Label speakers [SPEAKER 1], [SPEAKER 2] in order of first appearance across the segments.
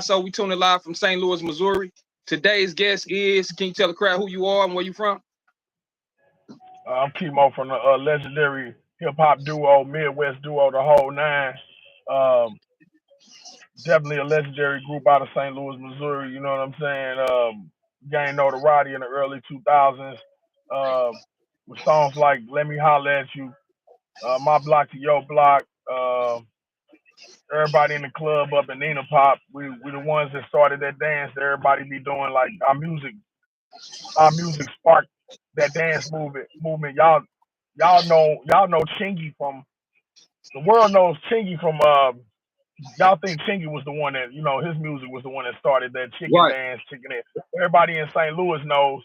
[SPEAKER 1] So we tuning live from St. Louis, Missouri. Today's guest is, can you tell the crowd who you are and where you from?
[SPEAKER 2] I'm KEMO from the legendary hip hop duo, Midwest duo, the HOL9. Um, Definitely a legendary group out of St. Louis, Missouri. You know what I'm saying? Gained notoriety in the early 2000s uh, with songs like "Let Me Holler at You," "My Block to Your Block," uh, "Everybody in the Club" up in Nina Pop. We the ones that started that dance that everybody be doing. Like our music sparked that dance movement. Y'all know Chingy from the world knows Chingy from y'all think Chingy was the one that his music was the one that started that chicken
[SPEAKER 1] Right.
[SPEAKER 2] dance, chicken dance. Everybody in St. Louis knows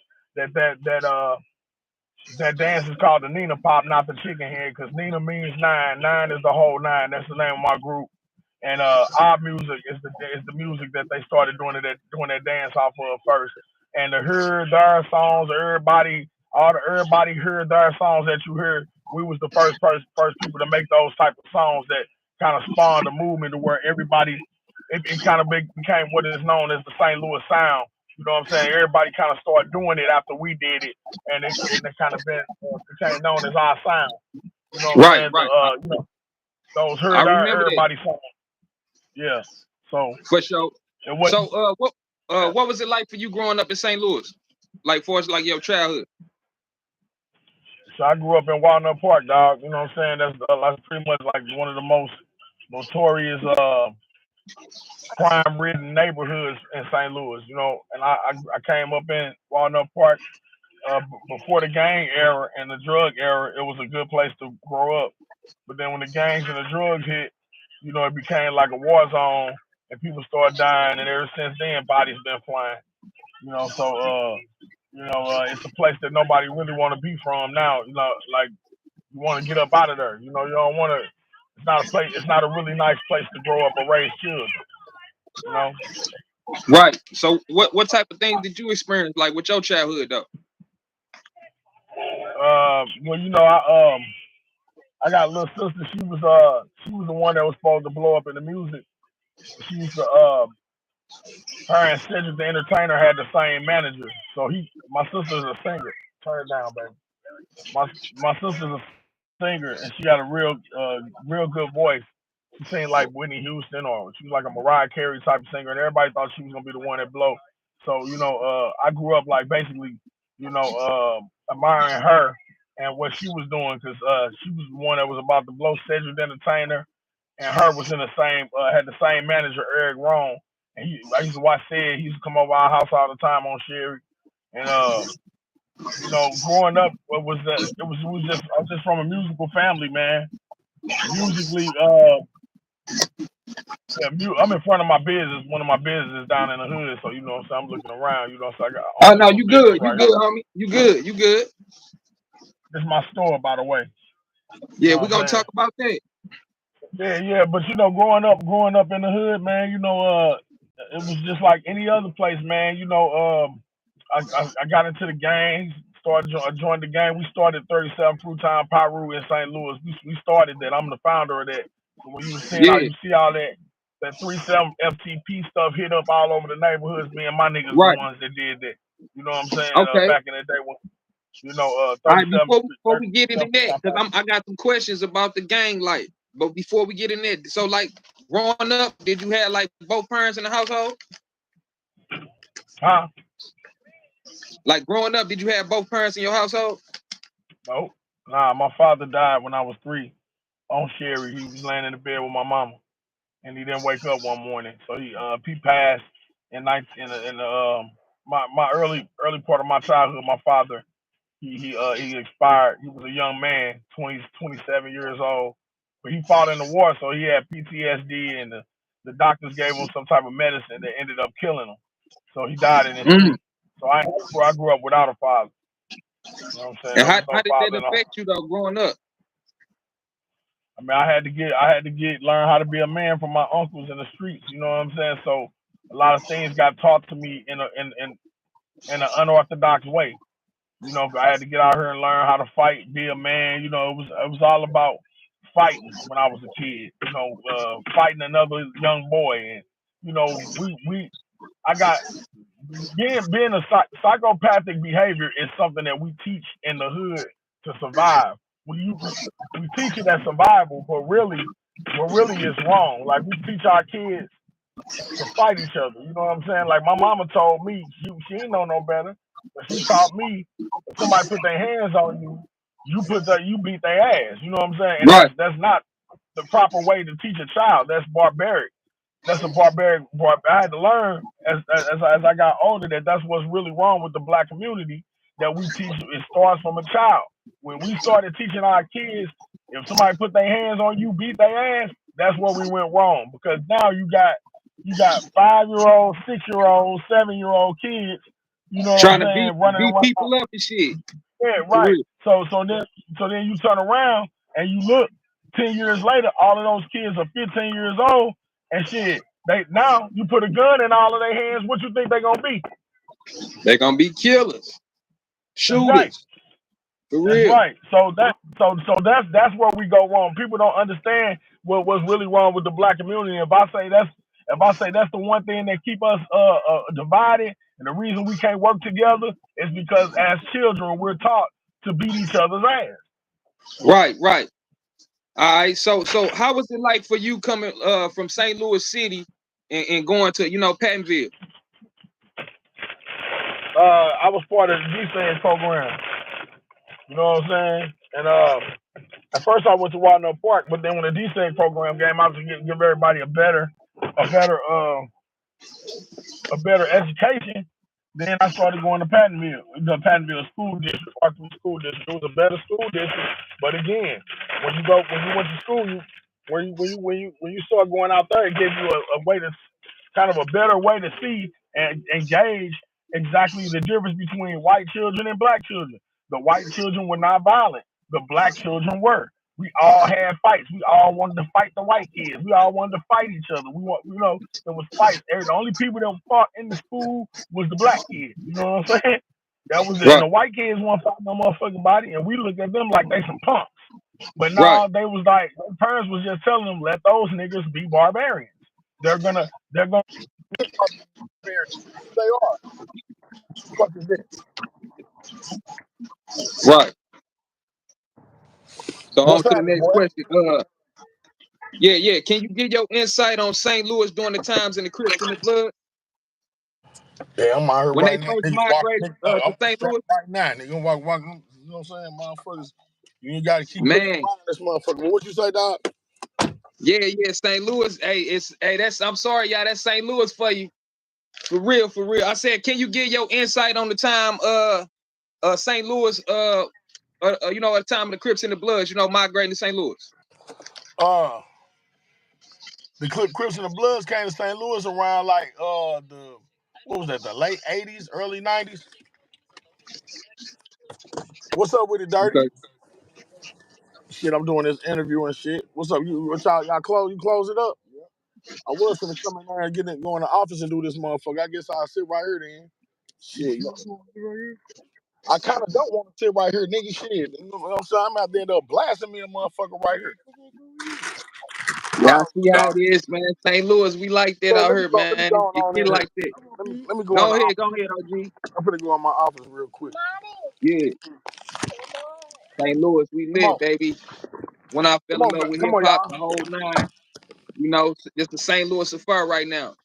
[SPEAKER 2] that dance is called the Nina Pop, not the chicken head, because Nina means nine. Nine is the whole nine. That's the name of my group. And our music is the music that they started doing that dance off of first. And the heard their songs, everybody heard their songs that you heard. We was the first people to make those type of songs that kind of spawned a movement to where everybody it kind of became what is known as the St. Louis sound. You know what I'm saying? Everybody kind of started doing it after we did it, and it kind of became known as our sound. You know what I'm
[SPEAKER 1] Right,
[SPEAKER 2] saying?
[SPEAKER 1] right.
[SPEAKER 2] Those
[SPEAKER 1] I
[SPEAKER 2] heard our
[SPEAKER 1] remember that
[SPEAKER 2] everybody songs. Yeah. So
[SPEAKER 1] for sure.
[SPEAKER 2] it was
[SPEAKER 1] So what was it like for you growing up in St. Louis? Like for us, like your childhood.
[SPEAKER 2] so I grew up in Walnut Park, dog. You know what I'm saying? That's pretty much like one of the most notorious crime-ridden neighborhoods in St. Louis. And I came up in Walnut Park before the gang era and the drug era. It was a good place to grow up. But then when the gangs and the drugs hit, it became like a war zone, and people started dying. And ever since then, bodies been flying. So it's a place that nobody really want to be from now. Like you want to get up out of there. You don't want to. It's not a place. It's not a really nice place to grow up or raise children. You know.
[SPEAKER 1] Right. So what type of things did you experience like with your childhood though?
[SPEAKER 2] Well, I got a little sister. She was the one that was supposed to blow up in the music. She used to her and Cedric the Entertainer had the same manager. So my sister's a singer. Turn it down, baby. My sister's a singer, and she got a real good voice. She sang like Whitney Houston, or she was like a Mariah Carey type of singer, and everybody thought she was gonna be the one that blow. So I grew up like basically, admiring her and what she was doing, because she was the one that was about to blow Cedric the Entertainer, and her was in the same had the same manager, Eric Rome. And I used to watch Sid. He used to come over our house all the time on Sherry. And growing up, I was just from a musical family, man. Musically, yeah, I'm in front of my business. One of my businesses down in the hood, so so I'm looking around. So I
[SPEAKER 1] Oh
[SPEAKER 2] own a
[SPEAKER 1] no,
[SPEAKER 2] little
[SPEAKER 1] you
[SPEAKER 2] business
[SPEAKER 1] good. You
[SPEAKER 2] right here.
[SPEAKER 1] good, homie. You good. You good.
[SPEAKER 2] This is my store, by the way. You
[SPEAKER 1] Yeah,
[SPEAKER 2] know
[SPEAKER 1] we're
[SPEAKER 2] what I'm
[SPEAKER 1] gonna
[SPEAKER 2] saying?
[SPEAKER 1] talk about that.
[SPEAKER 2] Yeah, yeah. But growing up in the hood, man. It was just like any other place, man. I got into the gangs, I joined the gang. We started 37 Fruittown Piru in St. Louis. We started that. I'm the founder of that. So when
[SPEAKER 1] Yeah,
[SPEAKER 2] you see all that 37 FTP stuff hit up all over the neighborhoods, me and my niggas the
[SPEAKER 1] right.
[SPEAKER 2] ones that did that. You know what I'm saying?
[SPEAKER 1] Okay.
[SPEAKER 2] Back in the day when
[SPEAKER 1] All right,
[SPEAKER 2] 37
[SPEAKER 1] before we get into that,
[SPEAKER 2] Fruittown
[SPEAKER 1] because
[SPEAKER 2] Piru.
[SPEAKER 1] I got some questions about the gang life. But before we get in there, so like growing up, did you have like both parents in the household?
[SPEAKER 2] Huh?
[SPEAKER 1] Like growing up, did you have both parents in your household?
[SPEAKER 2] No. Nah, my father died when I was 3 on Sherry. He was laying in the bed with my mama, and he didn't wake up one morning. So he passed in 19 in the my early part of my childhood. My father he expired. He was a young man, 27 years old, but he fought in the war, so he had PTSD, and the doctors gave him some type of medicine that ended up killing him. So he died in his
[SPEAKER 1] Mm.
[SPEAKER 2] sleep. So I grew up without a father. You know what I'm saying?
[SPEAKER 1] And
[SPEAKER 2] There
[SPEAKER 1] how,
[SPEAKER 2] was
[SPEAKER 1] how
[SPEAKER 2] no
[SPEAKER 1] did that
[SPEAKER 2] father in the home.
[SPEAKER 1] affect you though growing up?
[SPEAKER 2] I mean, I had to learn how to be a man from my uncles in the streets. You know what I'm saying? So a lot of things got taught to me in an unorthodox way. I had to get out here and learn how to fight, be a man. It was all about fighting when I was a kid. Fighting another young boy, you know, I got being a psychopathic behavior is something that we teach in the hood to survive. We teach it as survival, but really, what really is wrong. Like we teach our kids to fight each other. You know what I'm saying? Like my mama told me, she ain't know no better, but she taught me if somebody put their hands on you, you beat their ass. You know what I'm saying? And
[SPEAKER 1] Right.
[SPEAKER 2] that's not the proper way to teach a child. That's barbaric. That's a barbaric. I had to learn as I got older that that's what's really wrong with the black community. That we teach it starts from a child. When we started teaching our kids, if somebody put their hands on you, beat their ass, that's where we went wrong. Because now you got 5-year-old, 6-year-old, 7-year-old kids. You know what I'm
[SPEAKER 1] Trying to beat
[SPEAKER 2] saying? Running
[SPEAKER 1] beat
[SPEAKER 2] around.
[SPEAKER 1] people up and shit.
[SPEAKER 2] Yeah,
[SPEAKER 1] For
[SPEAKER 2] right.
[SPEAKER 1] real.
[SPEAKER 2] So then you turn around and you look 10 years later, all of those kids are 15 years old and shit. They now you put a gun in all of their hands. What you think they gonna be?
[SPEAKER 1] They're gonna be killers,
[SPEAKER 2] That's right.
[SPEAKER 1] shooters. For
[SPEAKER 2] That's
[SPEAKER 1] real.
[SPEAKER 2] right. So that's where we go wrong. People don't understand what's really wrong with the black community. If I say that's the one thing that keep us divided, and the reason we can't work together is because as children we're taught to beat each other's ass.
[SPEAKER 1] Right, right. All right. So how was it like for you coming from St. Louis City and going to, Pattonville?
[SPEAKER 2] I was part of the defense program. You know what I'm saying? And at first I went to Wilderness Park, but then when the DSEG program came out to give everybody a better education, then I started going to Pattonville, the Pattonville School District, Arthur School District. It was a better school district, but again, when you went to school, when you start going out there, it gives you a way to kind of a better way to see and engage exactly the difference between white children and black children. The white children were not violent. The black children were. We all had fights. We all wanted to fight the white kids. We all wanted to fight each other. There was fights. The only people that fought in the school was the black kids. You know what I'm saying? That was it. And
[SPEAKER 1] Right,
[SPEAKER 2] the white kids weren't fighting no motherfucking body, and we looked at them like they some punks. But
[SPEAKER 1] right.
[SPEAKER 2] now they was like, their parents was just telling them, let those niggas be barbarians. They're gonna be barbarians. They are. What the fuck is this?
[SPEAKER 1] Right. So on
[SPEAKER 2] What's
[SPEAKER 1] to the
[SPEAKER 2] happening,
[SPEAKER 1] next
[SPEAKER 2] boy?
[SPEAKER 1] question. Yeah. Can you give your insight on St. Louis during the times in the Crips and the Blood
[SPEAKER 3] Yeah, I'm out here
[SPEAKER 1] when they
[SPEAKER 3] right now.
[SPEAKER 1] first
[SPEAKER 3] Niggas walk,
[SPEAKER 1] migrated
[SPEAKER 3] nigga,
[SPEAKER 1] to
[SPEAKER 3] I'm
[SPEAKER 1] St.
[SPEAKER 3] strapped
[SPEAKER 1] Louis?
[SPEAKER 3] right now. Nigga, walk. You know what I'm saying, motherfuckers? You gotta keep pushing
[SPEAKER 1] Man,
[SPEAKER 3] around this motherfucker. What you say, dog?
[SPEAKER 1] yeah. St. Louis. That's I'm sorry, y'all. That's St. Louis for you. For real, for real. I said, can you give your insight on the time St. Louis at the time of the Crips and the Bloods, migrating to St. Louis?
[SPEAKER 3] Uh, the Crips and the Bloods came to St. Louis around like what was that? The late '80s, early '90s. What's up with it, Dirty?
[SPEAKER 1] Okay.
[SPEAKER 3] Shit, I'm doing this interview and shit. What's up? Y'all close? You close it up? I was gonna come in there and go in the office and do this motherfucker. I guess I'll sit right here then. Shit, you want to sit right here? I kind of don't want to sit right here, nigga. Shit, you know what I'm saying? I'm out there end up blasting me a motherfucker right here.
[SPEAKER 1] Yeah, I
[SPEAKER 3] All
[SPEAKER 1] see
[SPEAKER 3] right,
[SPEAKER 1] how
[SPEAKER 3] dog.
[SPEAKER 1] it is, man. St. Louis, we like that
[SPEAKER 3] Man,
[SPEAKER 1] out here,
[SPEAKER 3] let me
[SPEAKER 1] man.
[SPEAKER 3] go
[SPEAKER 1] It
[SPEAKER 3] on
[SPEAKER 1] get
[SPEAKER 3] in here.
[SPEAKER 1] like that.
[SPEAKER 3] Let me go in the office.
[SPEAKER 1] Go ahead, OG.
[SPEAKER 3] I'm finna go in my office real quick.
[SPEAKER 1] Yeah, St. Louis, we
[SPEAKER 3] Come
[SPEAKER 1] lit,
[SPEAKER 3] on,
[SPEAKER 1] baby. When I fell in love with
[SPEAKER 3] come
[SPEAKER 1] hip
[SPEAKER 3] on,
[SPEAKER 1] hop, the
[SPEAKER 3] y'all.
[SPEAKER 1] whole nine, it's the St. Louis affair right now.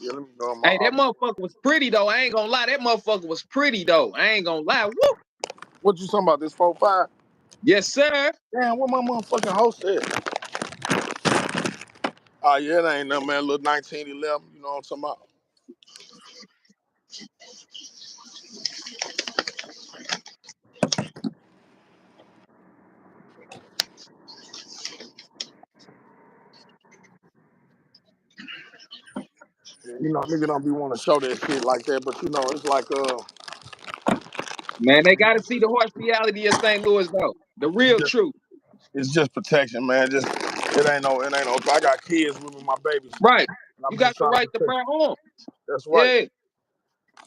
[SPEAKER 3] Yeah, let me go in my
[SPEAKER 1] Hey, that
[SPEAKER 3] office.
[SPEAKER 1] motherfucker was pretty though. I ain't gonna lie. That motherfucker was pretty though. I ain't gonna lie. Woo!
[SPEAKER 3] What you talking about? This 4-5?
[SPEAKER 1] Yes, sir.
[SPEAKER 3] Damn, where my motherfucking host at? Oh yeah, that ain't nothing, man. Little 1911. You know what I'm talking about? Yeah, you know, nigga don't be want to show that shit like that, but you know, it's like
[SPEAKER 1] Man, they gotta see the harsh reality of St. Louis though. The real truth.
[SPEAKER 3] it's just protection, man. Just it ain't no. I got kids with me, my babies,
[SPEAKER 1] Right.
[SPEAKER 3] and
[SPEAKER 1] You
[SPEAKER 3] I'm
[SPEAKER 1] got
[SPEAKER 3] just
[SPEAKER 1] the
[SPEAKER 3] trying to
[SPEAKER 1] right to
[SPEAKER 3] protect.
[SPEAKER 1] bear arms.
[SPEAKER 3] That's right.
[SPEAKER 1] Yeah.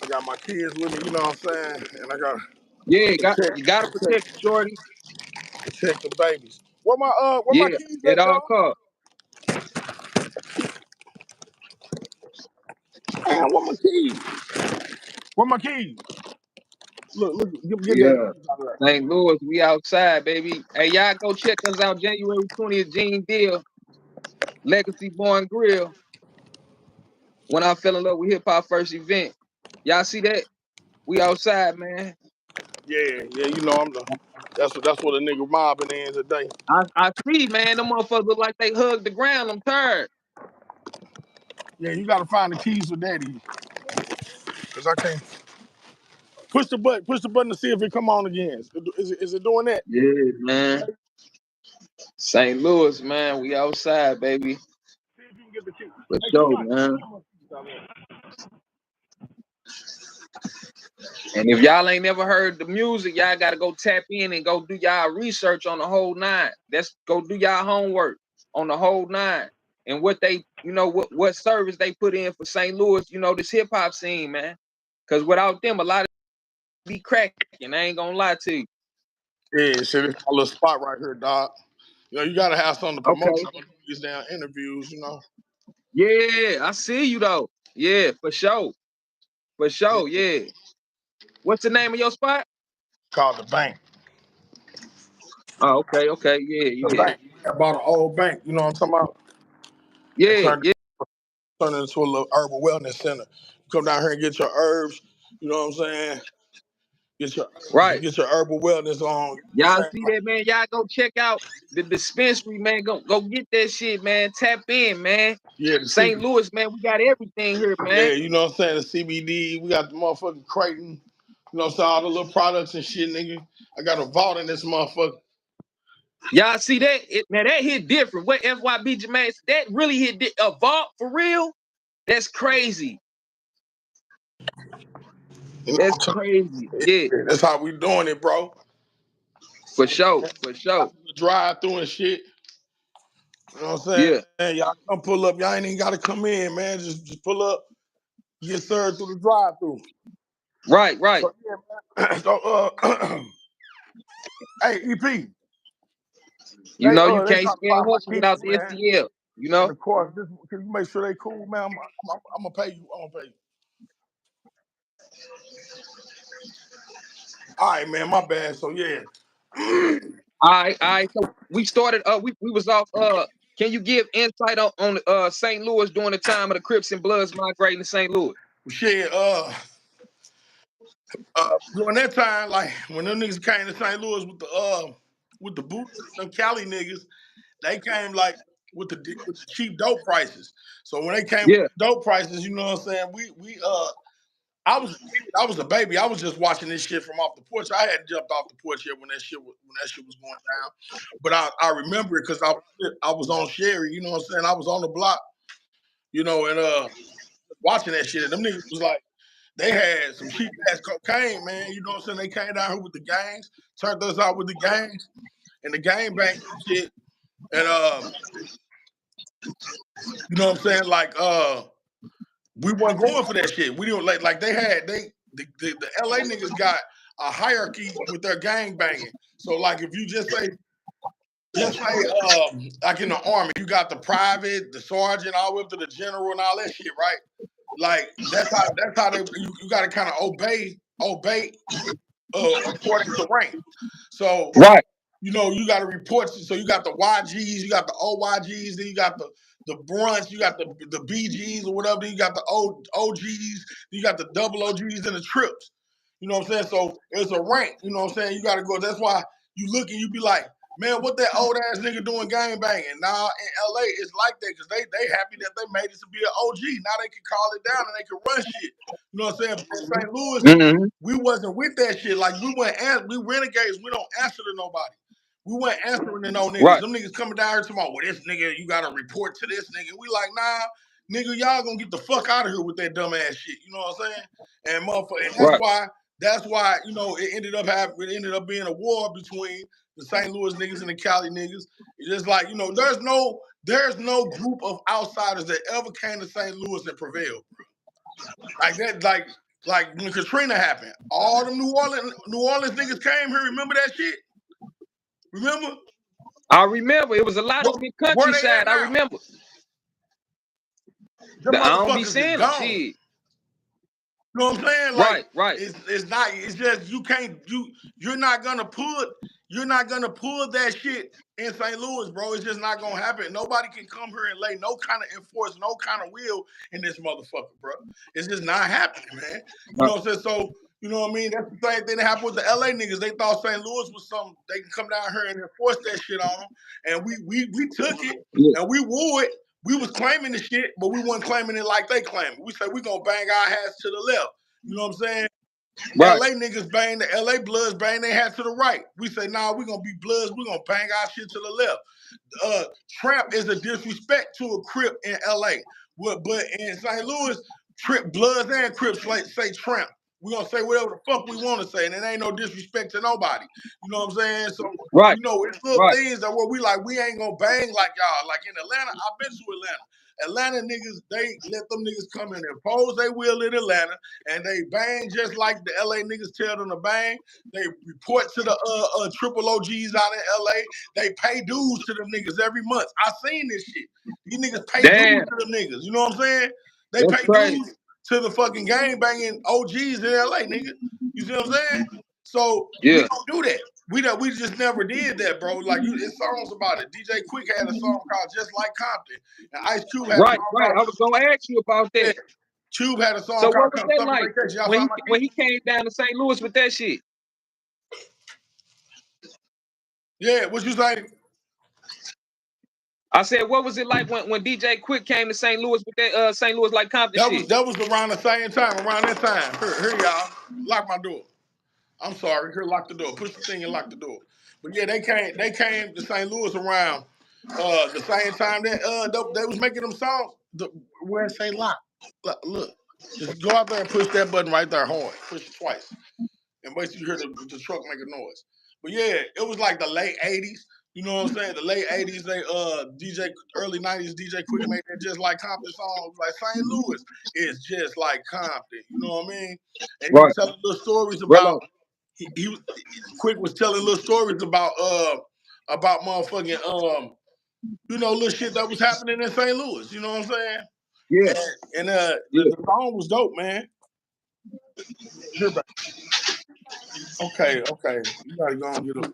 [SPEAKER 3] I got my kids with me, you know what I'm saying, and I got
[SPEAKER 1] Yeah,
[SPEAKER 3] to
[SPEAKER 1] you gotta
[SPEAKER 3] protect
[SPEAKER 1] protect the shorty.
[SPEAKER 3] protect the babies. Where my
[SPEAKER 1] Yeah,
[SPEAKER 3] keys
[SPEAKER 1] at
[SPEAKER 3] at,
[SPEAKER 1] all
[SPEAKER 3] dog?
[SPEAKER 1] costs.
[SPEAKER 3] Man, where my keys? Where my keys? Look, get that.
[SPEAKER 1] Yeah. St. Louis, we outside, baby. Hey, y'all go check us out January 20th, Gene Deal, Legacy Born Grill. When I fell in love with hip hop first event. Y'all see that? We outside, man.
[SPEAKER 3] Yeah, you know that's what a nigga mobbing in today.
[SPEAKER 1] I see, man. Them motherfuckers look like they hugged the ground. I'm tired.
[SPEAKER 3] Yeah, you gotta find the keys for daddy. Cause I can't push the button to see if it come on again. Is it doing that?
[SPEAKER 1] Yeah, man. St. Louis, man. We outside, baby.
[SPEAKER 3] See if you can get the keys.
[SPEAKER 1] For
[SPEAKER 3] Hey,
[SPEAKER 1] sure,
[SPEAKER 3] Keon,
[SPEAKER 1] man.
[SPEAKER 3] come on, keys out there.
[SPEAKER 1] And if y'all ain't never heard the music, y'all gotta go tap in and go do y'all research on the HOL9. That's go do y'all homework on the HOL9 and what they, what service they put in for St. Louis, this hip hop scene, man. Cause without them, a lot of be cracking. I ain't gonna lie to you.
[SPEAKER 3] Yeah, shit, it's my little spot right here, dog. You know, you gotta have something to promote
[SPEAKER 1] Okay.
[SPEAKER 3] some of these damn interviews, you know.
[SPEAKER 1] Yeah, I see you though. Yeah, for sure. For sure, yeah. What's the name of your spot?
[SPEAKER 3] Called the bank.
[SPEAKER 1] Oh, okay, yeah,
[SPEAKER 3] The
[SPEAKER 1] yeah.
[SPEAKER 3] bank. I bought an old bank, you know what I'm talking about? And
[SPEAKER 1] Yeah,
[SPEAKER 3] turned
[SPEAKER 1] yeah,
[SPEAKER 3] it into a little herbal wellness center. You come down here and get your herbs, you know what I'm saying? Get your
[SPEAKER 1] right.
[SPEAKER 3] get your herbal wellness on. You know what
[SPEAKER 1] Y'all
[SPEAKER 3] I'm
[SPEAKER 1] see
[SPEAKER 3] saying?
[SPEAKER 1] that, man? Y'all go check out the dispensary, man. Go get that shit, man. Tap in, man.
[SPEAKER 3] Yeah, the
[SPEAKER 1] St.
[SPEAKER 3] CBD.
[SPEAKER 1] Louis, man. We got everything here, man.
[SPEAKER 3] Yeah, you know what I'm saying? The CBD. We got the motherfucking Creighton. You know what I'm saying? All the little products and shit, nigga. I got a vault in this motherfucker.
[SPEAKER 1] Y'all see that? Man, that hit different. What FYB Jermaine, that really hit a vault for real? That's crazy.
[SPEAKER 3] You know
[SPEAKER 1] That's
[SPEAKER 3] what I'm
[SPEAKER 1] crazy.
[SPEAKER 3] saying?
[SPEAKER 1] Yeah,
[SPEAKER 3] Yeah, that's how we doing it, bro.
[SPEAKER 1] for sure, for sure.
[SPEAKER 3] Drive through and shit. You know what I'm
[SPEAKER 1] Yeah,
[SPEAKER 3] saying? Y'all come pull up. Y'all ain't even gotta come in, man. Just pull up, get served through the drive through.
[SPEAKER 1] right.
[SPEAKER 3] So yeah, man. So hey, EP.
[SPEAKER 1] You know you
[SPEAKER 3] They
[SPEAKER 1] can't
[SPEAKER 3] trying to
[SPEAKER 1] spend
[SPEAKER 3] find my
[SPEAKER 1] hustle
[SPEAKER 3] keys,
[SPEAKER 1] without the
[SPEAKER 3] man.
[SPEAKER 1] STL.
[SPEAKER 3] And of course, can you make sure they cool, man? I'm gonna pay you. I'm gonna pay you. All right, man. My bad. So yeah.
[SPEAKER 1] All right. So we started. We was off. Can you give insight on St. Louis during the time of the Crips and Bloods migrating to St. Louis?
[SPEAKER 3] Shit. During that time, like when them niggas came to St. Louis with the boot, them Cali niggas, they came like with the cheap dope prices. So when they came with
[SPEAKER 1] Yeah,
[SPEAKER 3] the dope prices, you know what I'm saying? I was a baby. I was just watching this shit from off the porch. I hadn't jumped off the porch yet when that shit was going down. But I remember it because I was on Sherry, you know what I'm saying? I was on the block, you know, and watching that shit. And them niggas was like, they had some cheap ass cocaine, man. You know what I'm saying? They came down here with the gangs, turned us out with the gangs and the gang bang and shit. And you know what I'm saying? Like we weren't going for that shit. We didn't like they had the LA niggas got a hierarchy with their gang banging. So like if you just say like in the army, you got the private, the sergeant, all the way up to the general and all that shit, right? Like that's how you got to kind of obey according to rank. So
[SPEAKER 1] right,
[SPEAKER 3] you know you got to report. So you got the YGs, you got the OYGs, then you got the brunts, you got the BGs or whatever. Then you got the OGs, then you got the double OGs and the trips. You know what I'm saying? So it's a rank. You know what I'm saying? You got to go. That's why you look and you be like, man, what that old ass nigga doing gang banging? Nah, in LA, it's like that because they happy that they made it to be an OG. Now they can call it down and they can run shit. You know what I'm saying? In St. Louis,
[SPEAKER 1] mm-hmm.
[SPEAKER 3] we wasn't with that shit. Like we renegades. We don't answer to nobody. We weren't answering to no niggas.
[SPEAKER 1] Right,
[SPEAKER 3] Them niggas coming down here talking about, well, this nigga, you gotta report to this nigga. We like, nah, nigga, y'all gonna get the fuck out of here with that dumb ass shit. You know what I'm saying? And motherfucker, and
[SPEAKER 1] right,
[SPEAKER 3] that's why, you know, it ended up being a war between the St. Louis niggas and the Cali niggas. It's just like, you know, there's no group of outsiders that ever came to St. Louis and prevailed, bro. Like that, like when Katrina happened, all them New Orleans niggas came here. Remember that shit? Remember?
[SPEAKER 1] I remember it was a lot of them in
[SPEAKER 4] Where they at
[SPEAKER 1] countryside. I
[SPEAKER 4] now?
[SPEAKER 1] remember.
[SPEAKER 4] The
[SPEAKER 1] I don't be
[SPEAKER 4] motherfuckers is
[SPEAKER 1] seeing them.
[SPEAKER 4] gone.
[SPEAKER 1] Shit.
[SPEAKER 4] You know what I'm saying?
[SPEAKER 1] Right,
[SPEAKER 4] Like
[SPEAKER 1] right.
[SPEAKER 4] it's not. It's just you're not gonna pull that shit in St. Louis, bro. It's just not gonna happen. Nobody can come here and lay no kind of enforce, no kind of will in this motherfucker, bro. It's just not happening, man. You know what I'm saying? So you know what I mean? That's the same thing that happened with the LA niggas. They thought St. Louis was something they can come down here and enforce that shit on them, and we took it
[SPEAKER 1] Yeah.
[SPEAKER 4] and we wore it. We was claiming the shit, but we wasn't claiming it like they claim it. We said we gonna bang our hats to the left. You know what I'm saying?
[SPEAKER 1] Right.
[SPEAKER 4] LA niggas bang, the LA Bloods bang their hat to the right. We say, nah, we gonna be Bloods, we gonna bang our shit to the left. Tramp is a disrespect to a Crip in LA. But in St. Louis, Bloods and Crips say Tramp. We gonna say whatever the fuck we want to say, and it ain't no disrespect to nobody. You know what I'm saying? So
[SPEAKER 1] Right.
[SPEAKER 4] you know, it's little things that where we like we ain't gonna bang like y'all. Like in Atlanta, I've been to Atlanta. Atlanta niggas, they let them niggas come in and impose they will in Atlanta, and they bang just like the LA niggas tell them to bang. They report to the triple OGs out in LA. They pay dues to them niggas every month. I seen this shit. These niggas pay dues
[SPEAKER 1] Damn.
[SPEAKER 4] to them niggas. You know what I'm saying? They
[SPEAKER 1] That's
[SPEAKER 4] pay
[SPEAKER 1] crazy.
[SPEAKER 4] dues to the fucking gang banging OGs in LA, nigga. You see what I'm saying? So we
[SPEAKER 1] Yeah.
[SPEAKER 4] don't do that. We just never did that, bro. Like it's songs about it. DJ Quick had a song called Just Like Compton, and Ice Cube had a
[SPEAKER 1] Right,
[SPEAKER 4] song
[SPEAKER 1] right. I
[SPEAKER 4] called
[SPEAKER 1] was gonna ask you about that.
[SPEAKER 4] Cube had a song
[SPEAKER 1] So
[SPEAKER 4] called
[SPEAKER 1] what was
[SPEAKER 4] Come
[SPEAKER 1] that
[SPEAKER 4] Summer
[SPEAKER 1] like
[SPEAKER 4] Vacation. Y'all saw my
[SPEAKER 1] when he came down to St. Louis with that shit?
[SPEAKER 4] Yeah, what you say?
[SPEAKER 1] I said, what was it like when DJ Quick came to St. Louis with that St. Louis like Compton shit?
[SPEAKER 4] That was around the same time, around that time. Here y'all. Lock my door. I'm sorry. Here, lock the door. Push the thing and lock the door. But yeah, they came to St. Louis around the same time that they was making them songs. Where it say lock. Look. Just go out there and push that button right there hard. Push it twice. And wait till you hear the truck make a noise. But yeah, it was like the late 80s. You know what I'm saying? The late 80s, they early 90s, DJ Quick made that Just Like Compton song. Like St. Louis is just like Compton. You know what I mean? And he was
[SPEAKER 1] Right.
[SPEAKER 4] telling little stories about
[SPEAKER 1] Rello.
[SPEAKER 4] Quick was telling little stories about motherfucking you know, little shit that was happening in St. Louis. You know what I'm saying?
[SPEAKER 1] Yeah.
[SPEAKER 4] And
[SPEAKER 1] Yeah.
[SPEAKER 4] the song was dope, man. Here, back. Okay. You gotta go and get up.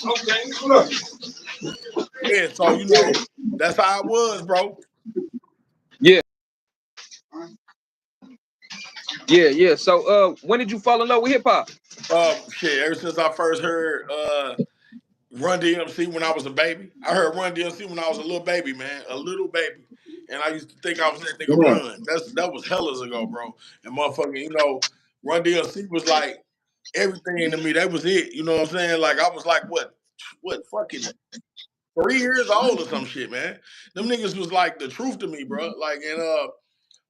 [SPEAKER 1] Okay. Look.
[SPEAKER 4] Yeah, so you know, that's how it was, bro.
[SPEAKER 1] Yeah. Yeah, yeah. So when did you fall in love with hip hop?
[SPEAKER 4] Shit, ever since I first heard Run DMC when I was a baby. I heard Run DMC when I was a little baby, man. A little baby. And I used to think I was that nigga
[SPEAKER 1] Yeah.
[SPEAKER 4] Run. That was hellas ago, bro. And motherfucking, you know, Run DMC was like everything to me. That was it. You know what I'm saying? Like I was like what fucking 3 years old or some shit, man. Them niggas was like the truth to me, bro. Like and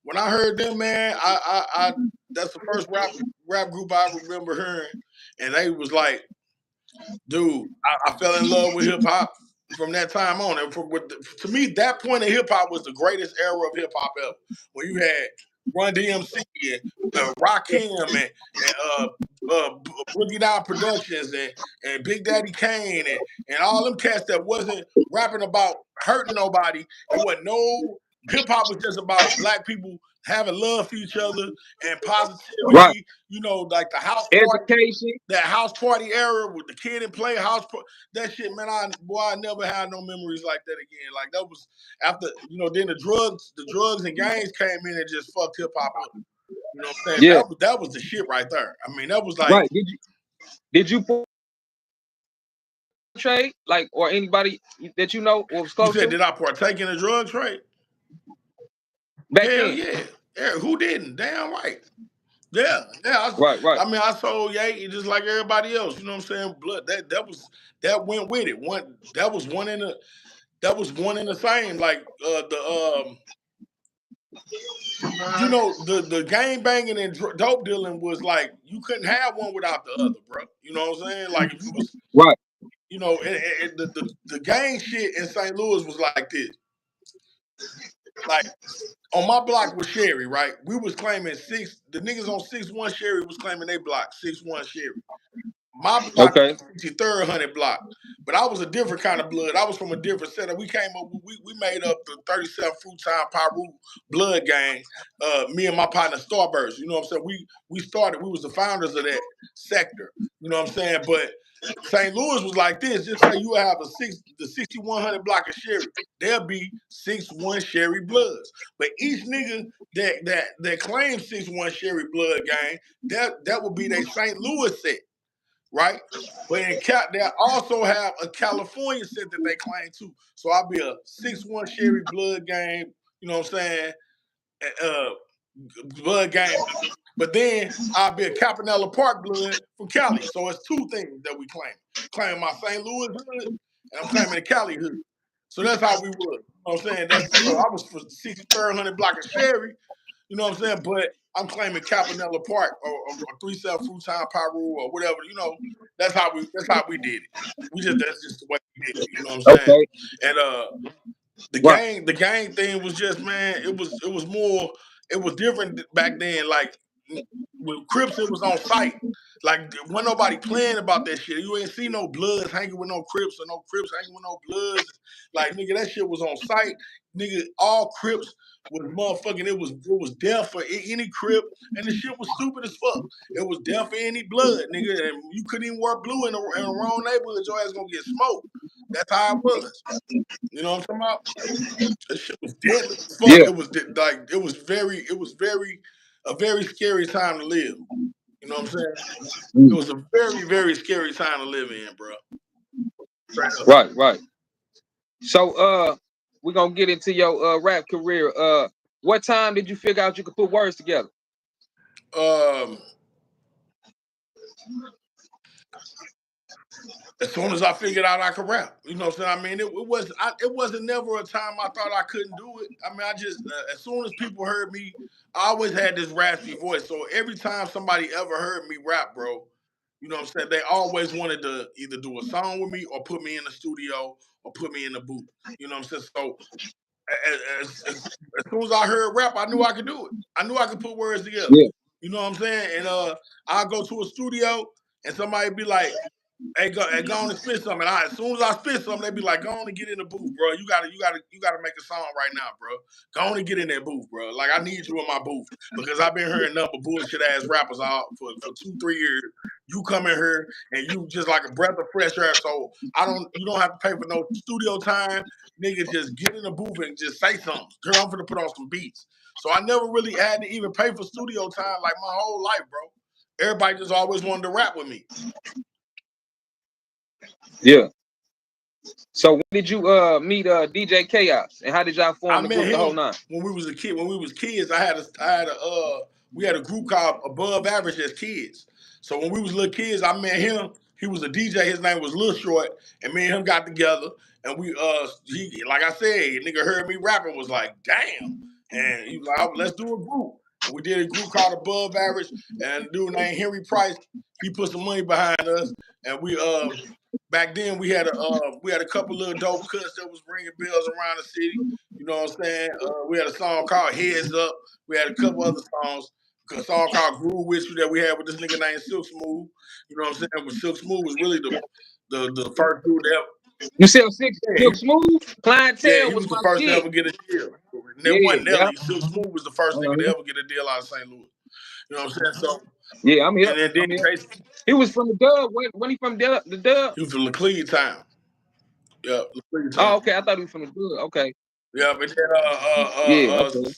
[SPEAKER 4] when I heard them, man, I that's the first rap group I remember hearing, and they was like, dude, I fell in love with hip hop from that time on. And to me, that point of hip hop was the greatest era of hip hop ever. When you had Run DMC and Rakim and Boogie Down Productions and Big Daddy Kane and all them cats that wasn't rapping about hurting nobody. It wasn't no hip hop was just about black people having love for each other and
[SPEAKER 1] Right.
[SPEAKER 4] positivity. You know, like the house party
[SPEAKER 1] Education.
[SPEAKER 4] that house party era with the kid and play house that shit, man. I never had no memories like that again. Like that was after then the drugs and gangs came in and just fucked hip hop up. You know what I'm saying?
[SPEAKER 1] Yeah.
[SPEAKER 4] That was the shit right there. I mean, that was like
[SPEAKER 1] Right. Did you portray like or anybody that you know or was
[SPEAKER 4] you
[SPEAKER 1] close
[SPEAKER 4] said,
[SPEAKER 1] to
[SPEAKER 4] did I partake in the drug trade?
[SPEAKER 1] back
[SPEAKER 4] Hell
[SPEAKER 1] then?
[SPEAKER 4] yeah. Yeah, who didn't? Damn right. Yeah.
[SPEAKER 1] Right. Right.
[SPEAKER 4] I mean, I sold Ye just like everybody else. You know what I'm saying? Blood. That went with it. That was one in the same. Like the gang banging and dope dealing was like you couldn't have one without the other, bro. You know what I'm saying? Like if you was,
[SPEAKER 1] Right.
[SPEAKER 4] the gang shit in St. Louis was like this. Like on my block was Sherry, right? We was claiming the niggas on 6-1 Sherry was claiming they block 6-1 Sherry. My block
[SPEAKER 1] Okay.
[SPEAKER 4] was 63rd Hundred block. But I was a different kind of blood. I was from a different setup. We came up, we made up the 37 Fruit Time Pyru blood gang. Me and my partner Starburst. You know what I'm saying? We started, we was the founders of that sector. You know what I'm saying? But St. Louis was like this. Just say you have the 6100 block of Sherry. There'll be 61 Sherry Bloods. But each nigga that claims 61 Sherry Blood gang, that would be their St. Louis set, right? But in they also have a California set that they claim too. So I'll be a 6-1 Sherry Blood gang, you know what I'm saying? Uh, blood gang. But then I'll be a Campanella Park blood from Cali. So it's two things that we claim. Claiming my St. Louis hood, and I'm claiming the Cali hood. So that's how we were. You know what I'm saying? So I was for 63rd Hundred block of Sherry, you know what I'm saying? But I'm claiming Campanella Park or 37 Fruit Time Pyru or whatever, you know. That's how we did it. That's just the way we did it, you know what I'm saying?
[SPEAKER 1] Okay.
[SPEAKER 4] And the
[SPEAKER 1] Right.
[SPEAKER 4] gang thing was just, man, it was more, it was different back then. Like with Crips, it was on site. Like wasn't nobody playing about that shit. You ain't see no Bloods hanging with no Crips or no Crips hanging with no Bloods. Like nigga, that shit was on site. Nigga, all Crips was motherfucking. It was death for any Crip, and the shit was stupid as fuck. It was death for any Blood, nigga, and you couldn't even wear blue in the wrong neighborhood. Your ass gonna get smoked. That's how it was. You know what I'm talking about? That shit was deadly as fuck.
[SPEAKER 1] Yeah.
[SPEAKER 4] It was like a very scary time to live. You know what I'm saying? It was a very, very scary time to live in, bro. Straight up.
[SPEAKER 1] Right. Right. So we're gonna get into your rap career. What time did you figure out you could put words together?
[SPEAKER 4] As soon as I figured out I could rap, you know what I'm saying? I mean, it wasn't never a time I thought I couldn't do it. I mean, I just as soon as people heard me, I always had this raspy voice. So every time somebody ever heard me rap, bro, you know what I'm saying? They always wanted to either do a song with me or put me in the studio or put me in the booth. You know what I'm saying? So as soon as I heard rap, I knew I could do it. I knew I could put words together.
[SPEAKER 1] Yeah.
[SPEAKER 4] You know what I'm saying? And I'll go to a studio and somebody be like, hey, go on and spit something. And as soon as I spit something, they be like, go on and get in the booth, bro. You gotta make a song right now, bro. Go on and get in that booth, bro. Like I need you in my booth because I've been hearing nothing but bullshit ass rappers out for 2-3 years. You come in here and you just like a breath of fresh air. So you don't have to pay for no studio time. Nigga, just get in the booth and just say something. Girl, I'm gonna put on some beats. So I never really had to even pay for studio time like my whole life, bro. Everybody just always wanted to rap with me.
[SPEAKER 1] Yeah. So when did you meet DJ Chaos, and how did y'all form
[SPEAKER 4] I
[SPEAKER 1] the
[SPEAKER 4] met
[SPEAKER 1] group, the
[SPEAKER 4] him
[SPEAKER 1] HOL9?
[SPEAKER 4] when we was a kid. When we was kids, we had a group called Above Average as Kids. So when we was little kids, I met him. He was a DJ. His name was Lil Short, and me and him got together. And he, like I said, nigga heard me rapping, was like, damn. And he was like, let's do a group. And we did a group called Above Average. And a dude named Henry Price, he put some money behind us. And we back then we had a couple little dope cuts that was ringing bells around the city. You know what I'm saying? We had a song called Heads Up. We had a couple other songs. A song called Groove With You that we had with this nigga named Silk Smooth. You know what I'm saying? But Silk Smooth was really the first dude that
[SPEAKER 1] You said Six
[SPEAKER 4] yeah,
[SPEAKER 1] Silk Smooth? Clientele
[SPEAKER 4] he
[SPEAKER 1] was
[SPEAKER 4] was the
[SPEAKER 1] my
[SPEAKER 4] first to
[SPEAKER 1] shit.
[SPEAKER 4] ever get a deal. And that
[SPEAKER 1] Yeah,
[SPEAKER 4] wasn't
[SPEAKER 1] yeah.
[SPEAKER 4] Nelly. Silk Smooth was the first nigga to ever get a deal out of St. Louis. You know what I'm saying? So
[SPEAKER 1] Yeah, I'm here.
[SPEAKER 4] and then
[SPEAKER 1] I'm here.
[SPEAKER 4] Jason,
[SPEAKER 1] He was from the Dub. When he from the Dub?
[SPEAKER 4] he was from Laclede Town. Yeah, Laclede
[SPEAKER 1] Oh,
[SPEAKER 4] Town.
[SPEAKER 1] okay. I thought he was from the Dub. Okay.
[SPEAKER 4] Yeah, but then
[SPEAKER 1] Yeah. Okay.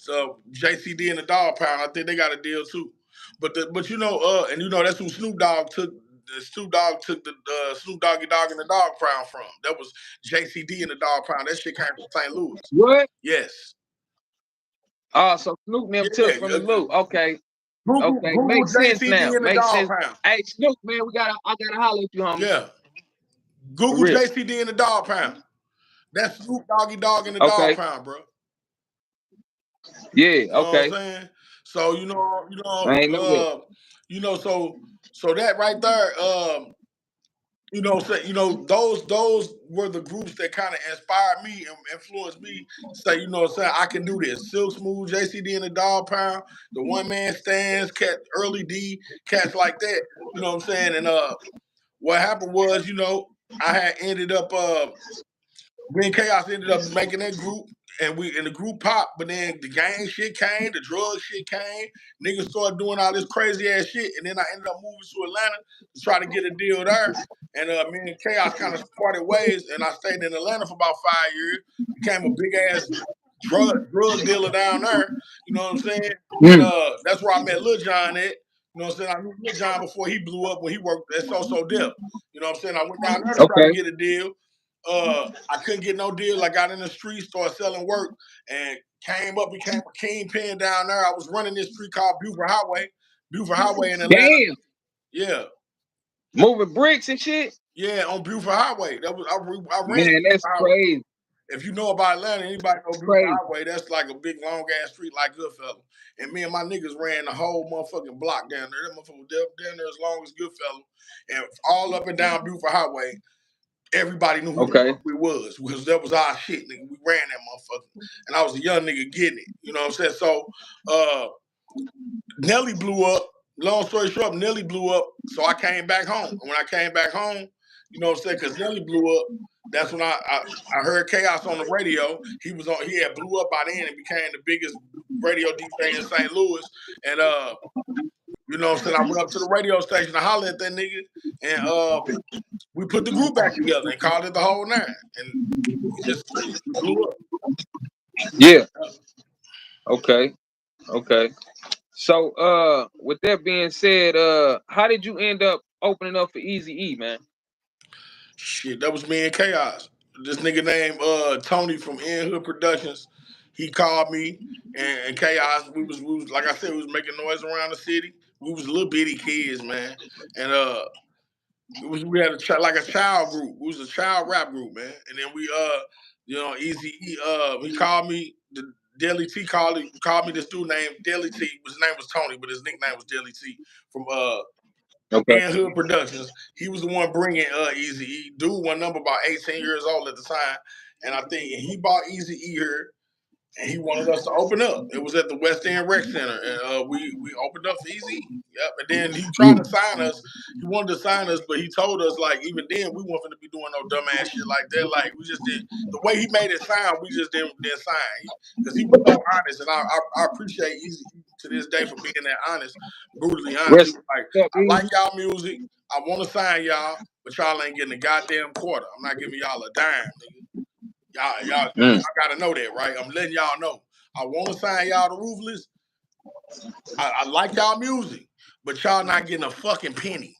[SPEAKER 4] JCD and the Dog Pound, I think they got a deal too. But you know, and you know that's who Snoop Dogg took. Snoop Dogg took the Snoop Doggy Dogg and the Dog Pound from. That was JCD and the Dog Pound. That shit came from St. Louis.
[SPEAKER 1] What?
[SPEAKER 4] Yes.
[SPEAKER 1] Oh, so Snoop never took
[SPEAKER 4] Yeah.
[SPEAKER 1] from the loop. Okay. Okay.
[SPEAKER 4] Google
[SPEAKER 1] Makes sense
[SPEAKER 4] JCD
[SPEAKER 1] now.
[SPEAKER 4] and the
[SPEAKER 1] Makes
[SPEAKER 4] Dog
[SPEAKER 1] sense.
[SPEAKER 4] Pound.
[SPEAKER 1] Hey, Snoop, man, I gotta holler at you, homie.
[SPEAKER 4] Yeah.
[SPEAKER 1] For
[SPEAKER 4] Google
[SPEAKER 1] real.
[SPEAKER 4] JCD and the Dog Pound. That's Snoop Doggy Dogg and the Dog
[SPEAKER 1] Okay.
[SPEAKER 4] Pound, bro.
[SPEAKER 1] Yeah.
[SPEAKER 4] You know what I'm
[SPEAKER 1] Okay.
[SPEAKER 4] saying? So
[SPEAKER 1] I ain't know that.
[SPEAKER 4] So that right there, those were the groups that kind of inspired me and influenced me. Say, you know what I'm saying, I can do this. Silk Smooth, JCD and the Dog Pound, the One Man Stands, Cat, Early D, cats like that. You know what I'm saying? And what happened was, you know, I had ended up me and Chaos ended up making that group, and we in the group pop, but then the gang shit came, the drug shit came, niggas started doing all this crazy ass shit, and then I ended up moving to Atlanta to try to get a deal there. And me and Chaos kind of parted ways, and I stayed in Atlanta for about 5 years, became a big ass drug dealer down there, you know what I'm saying? And that's where I met Lil John at. You know what I'm saying? I knew Lil John before he blew up when he worked at So Def. You know what I'm saying? I went down there to try to get a deal. I couldn't get no deal. I got in the street, started selling work, and came up, became a kingpin down there. I was running this street called Buford Highway in Atlanta.
[SPEAKER 1] Damn.
[SPEAKER 4] Yeah.
[SPEAKER 1] Moving bricks and shit?
[SPEAKER 4] Yeah, on Buford Highway. That was I ran.
[SPEAKER 1] Man, that's crazy.
[SPEAKER 4] If you know about Atlanta, anybody know Buford Highway, that's like a big, long-ass street like Goodfellas. And me and my niggas ran the whole motherfucking block down there. That motherfucker was down there as long as Goodfellas. And all up and down Buford Highway, everybody knew who the fuck we was because that was our shit, nigga. We ran that motherfucker. And I was a young nigga getting it. You know what I'm saying? So Nelly blew up. Long story short, Nelly blew up. So I came back home. And when I came back home, you know what I'm saying? Because Nelly blew up. That's when I heard Chaos on the radio. He had blew up by then and became the biggest radio DJ in St. Louis. And you know what I'm saying? I went up to the radio station to holler at that nigga. And we put the group back together and called it the HOL9. And we just blew up.
[SPEAKER 1] Yeah. Okay. So with that being said, how did you end up opening up for EAZY, man?
[SPEAKER 4] Shit, that was me and Chaos. This nigga named Tony from In Hood Productions. He called me and Chaos. We was like I said, we was making noise around the city. We was little bitty kids, man. And we had a child group. We was a child rap group, man. And then we you know, EAZY, he called me. The Deli T called me this dude named Deli T. His name was Tony, but his nickname was Deli T from In Hood Productions. He was the one bringing EAZY. Dude went number about 18 years old at the time, and I think he bought EAZY here. And he wanted us to open up. It was at the West End Rec Center, and we opened up for EAZY. Yep. And then he tried to sign us. He wanted to sign us, but he told us like even then we weren't going to be doing no dumbass shit like that. Like we just did the way he made it sound. We just didn't sign because he was so honest, and I appreciate EAZY to this day for being that honest, brutally honest. He was like, I like y'all music. I want to sign y'all, but y'all ain't getting a goddamn quarter. I'm not giving y'all a dime, nigga. Y'all gotta know that, right? I'm letting y'all know. I want to sign y'all to Ruthless. I like y'all music, but y'all not getting a fucking penny.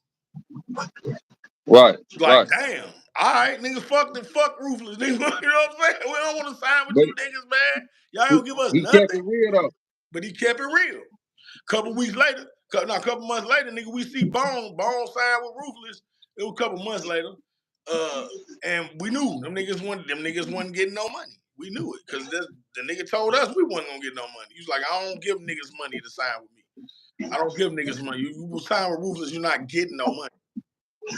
[SPEAKER 1] Right.
[SPEAKER 4] Like, damn. All right, nigga, fuck Ruthless. Nigga, you know what I'm saying? We don't want to sign with you niggas, man. Y'all don't give us nothing.
[SPEAKER 1] He kept it real, though.
[SPEAKER 4] But he kept it real. Couple months later, nigga, we see Bone signed with Ruthless. It was a couple months later. And we knew them niggas wasn't getting no money. We knew it because the nigga told us we wasn't gonna get no money. He was like, I don't give niggas money to sign with me. I don't give niggas money. You sign with Ruthless, you're not getting no money.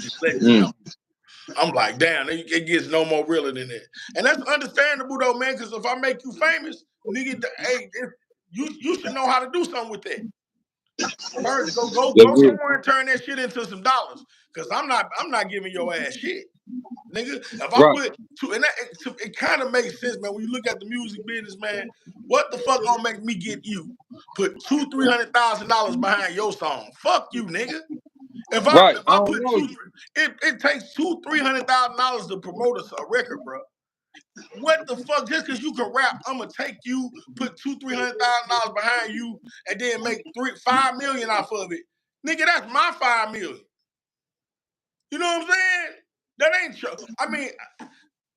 [SPEAKER 4] Just let you know. I'm like, damn, it gets no more realer than that. And that's understandable though, man, because if I make you famous, nigga, hey, you should know how to do something with that. Go somewhere and turn that shit into some dollars. Cause I'm not giving your ass shit. Nigga, if I put two, and it kind of makes sense, man. When you look at the music business, man, what the fuck gonna make me get you put $200,000-$300,000 behind your song? Fuck you, nigga. If I put it takes $200,000-$300,000 to promote a record, bro. What the fuck? Just because you can rap, I'm gonna take you, put $200,000-$300,000 behind you, and then make $5 million off of it, nigga. That's my $5 million. You know what I'm saying? That ain't true. I mean,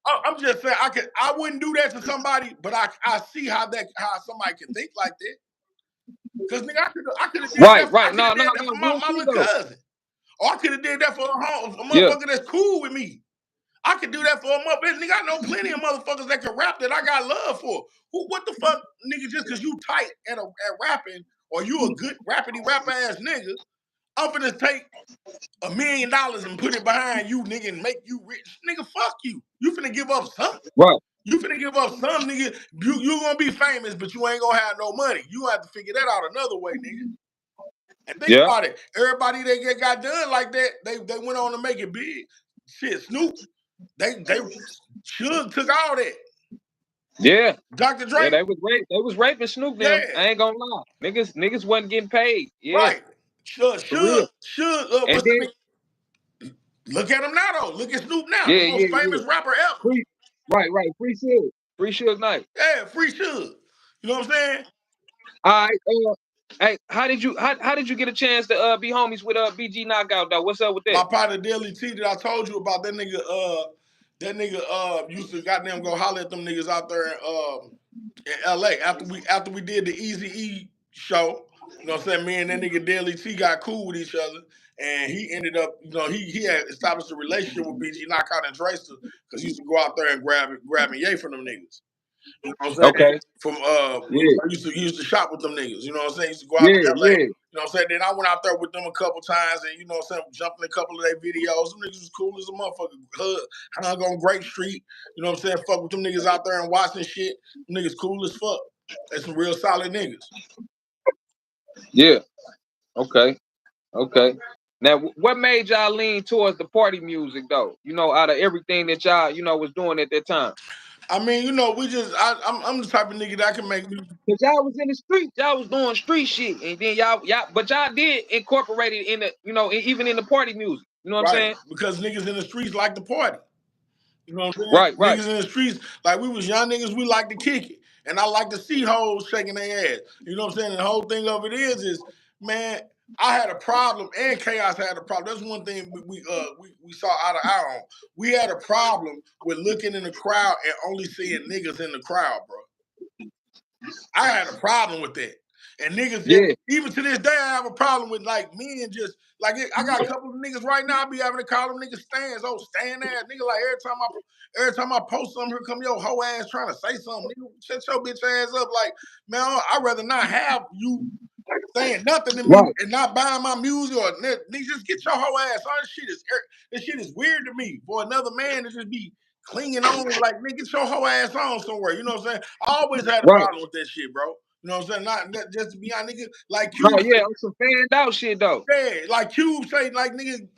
[SPEAKER 4] I'm just saying I wouldn't do that to somebody, but I see how somebody can think like that. Cause nigga, I could have did that.
[SPEAKER 1] Right.
[SPEAKER 4] No, for my little cousin, or I could have did that for a motherfucker that's cool with me. I could do that for a motherfucker. Nigga, I know plenty of motherfuckers that can rap that I got love for. What the fuck, nigga? Just cause you tight at rapping, or you a good rappity rap ass nigga, I'm finna take $1 million and put it behind you, nigga, and make you rich. Nigga, fuck you. You finna give up something.
[SPEAKER 1] Right.
[SPEAKER 4] You finna give up something, nigga. You gonna be famous, but you ain't gonna have no money. You gonna have to figure that out another way, nigga. And think about it, everybody that got done like that, they went on to make it big. Shit, Snoop, they Suge took all that.
[SPEAKER 1] Yeah.
[SPEAKER 4] Dr. Dre.
[SPEAKER 1] Yeah, they was raping Snoop them.
[SPEAKER 4] Yeah.
[SPEAKER 1] I ain't gonna lie. Niggas wasn't getting paid. Yeah.
[SPEAKER 4] Right. Should
[SPEAKER 1] And then,
[SPEAKER 4] look at him now though. Look at Snoop now,
[SPEAKER 1] yeah,
[SPEAKER 4] the most famous rapper ever.
[SPEAKER 1] Right. Free Suge. Free Suge Knight.
[SPEAKER 4] Yeah, free Suge. You know what I'm saying?
[SPEAKER 1] All right. Hey, how did you get a chance to be homies with BG Knockout though? What's up with that?
[SPEAKER 4] My partner Daily T that I told you about, that nigga used to goddamn go holler at them niggas out there in LA after we did the EAZY show. You know what I'm saying? Me and that nigga Daily T got cool with each other, and he ended up, you know, he had established a relationship with BG Knockout and Drayster, because he used to go out there and grab and yay from them niggas. You know what I'm saying?
[SPEAKER 1] Okay.
[SPEAKER 4] From he used to shop with them niggas. You know what I'm saying? He used to go out to LA. You know what I'm saying? Then I went out there with them a couple times, and you know what I'm saying, jumped in a couple of their videos. Them niggas was cool as a motherfucker. Hung on Grape Street. You know what I'm saying? Fuck with them niggas out there and watching shit. Them niggas cool as fuck. They some real solid niggas.
[SPEAKER 1] Yeah. Okay. Now, what made y'all lean towards the party music though? You know, out of everything that y'all, you know, was doing at that time.
[SPEAKER 4] I mean, you know, I'm the type of nigga that can make music.
[SPEAKER 1] Cause y'all was in the street, y'all was doing street shit, and then but y'all did incorporate it in the, you know, even in the party music. You know what I'm saying?
[SPEAKER 4] Because niggas in the streets like to party. You know what I'm saying?
[SPEAKER 1] Right.
[SPEAKER 4] Niggas in the streets, like we was young niggas, we like to kick it. And I like to see hoes shaking their ass. You know what I'm saying? And the whole thing of it is, man, I had a problem, and Chaos had a problem. That's one thing we saw eye to eye on. We had a problem with looking in the crowd and only seeing niggas in the crowd, bro. I had a problem with that. And niggas, even to this day, I have a problem with like men just like I got a couple of niggas right now. I be having to call them niggas stands. Oh, stand ass nigga. Like every time I post something, here come your hoe ass trying to say something. Nigga, shut your bitch ass up. Like, man, I'd rather not have you saying nothing to me and not buying my music, or nigga, just get your hoe ass. All this shit is weird to me for another man to just be clinging on like, nigga, get your hoe ass on somewhere. You know what I'm saying? I always had a problem with that shit, bro. You know what I'm saying? Not just to be honest, nigga. Like Cube.
[SPEAKER 1] Oh yeah, some fanned out shit though.
[SPEAKER 4] Yeah, like Cube say, like, nigga,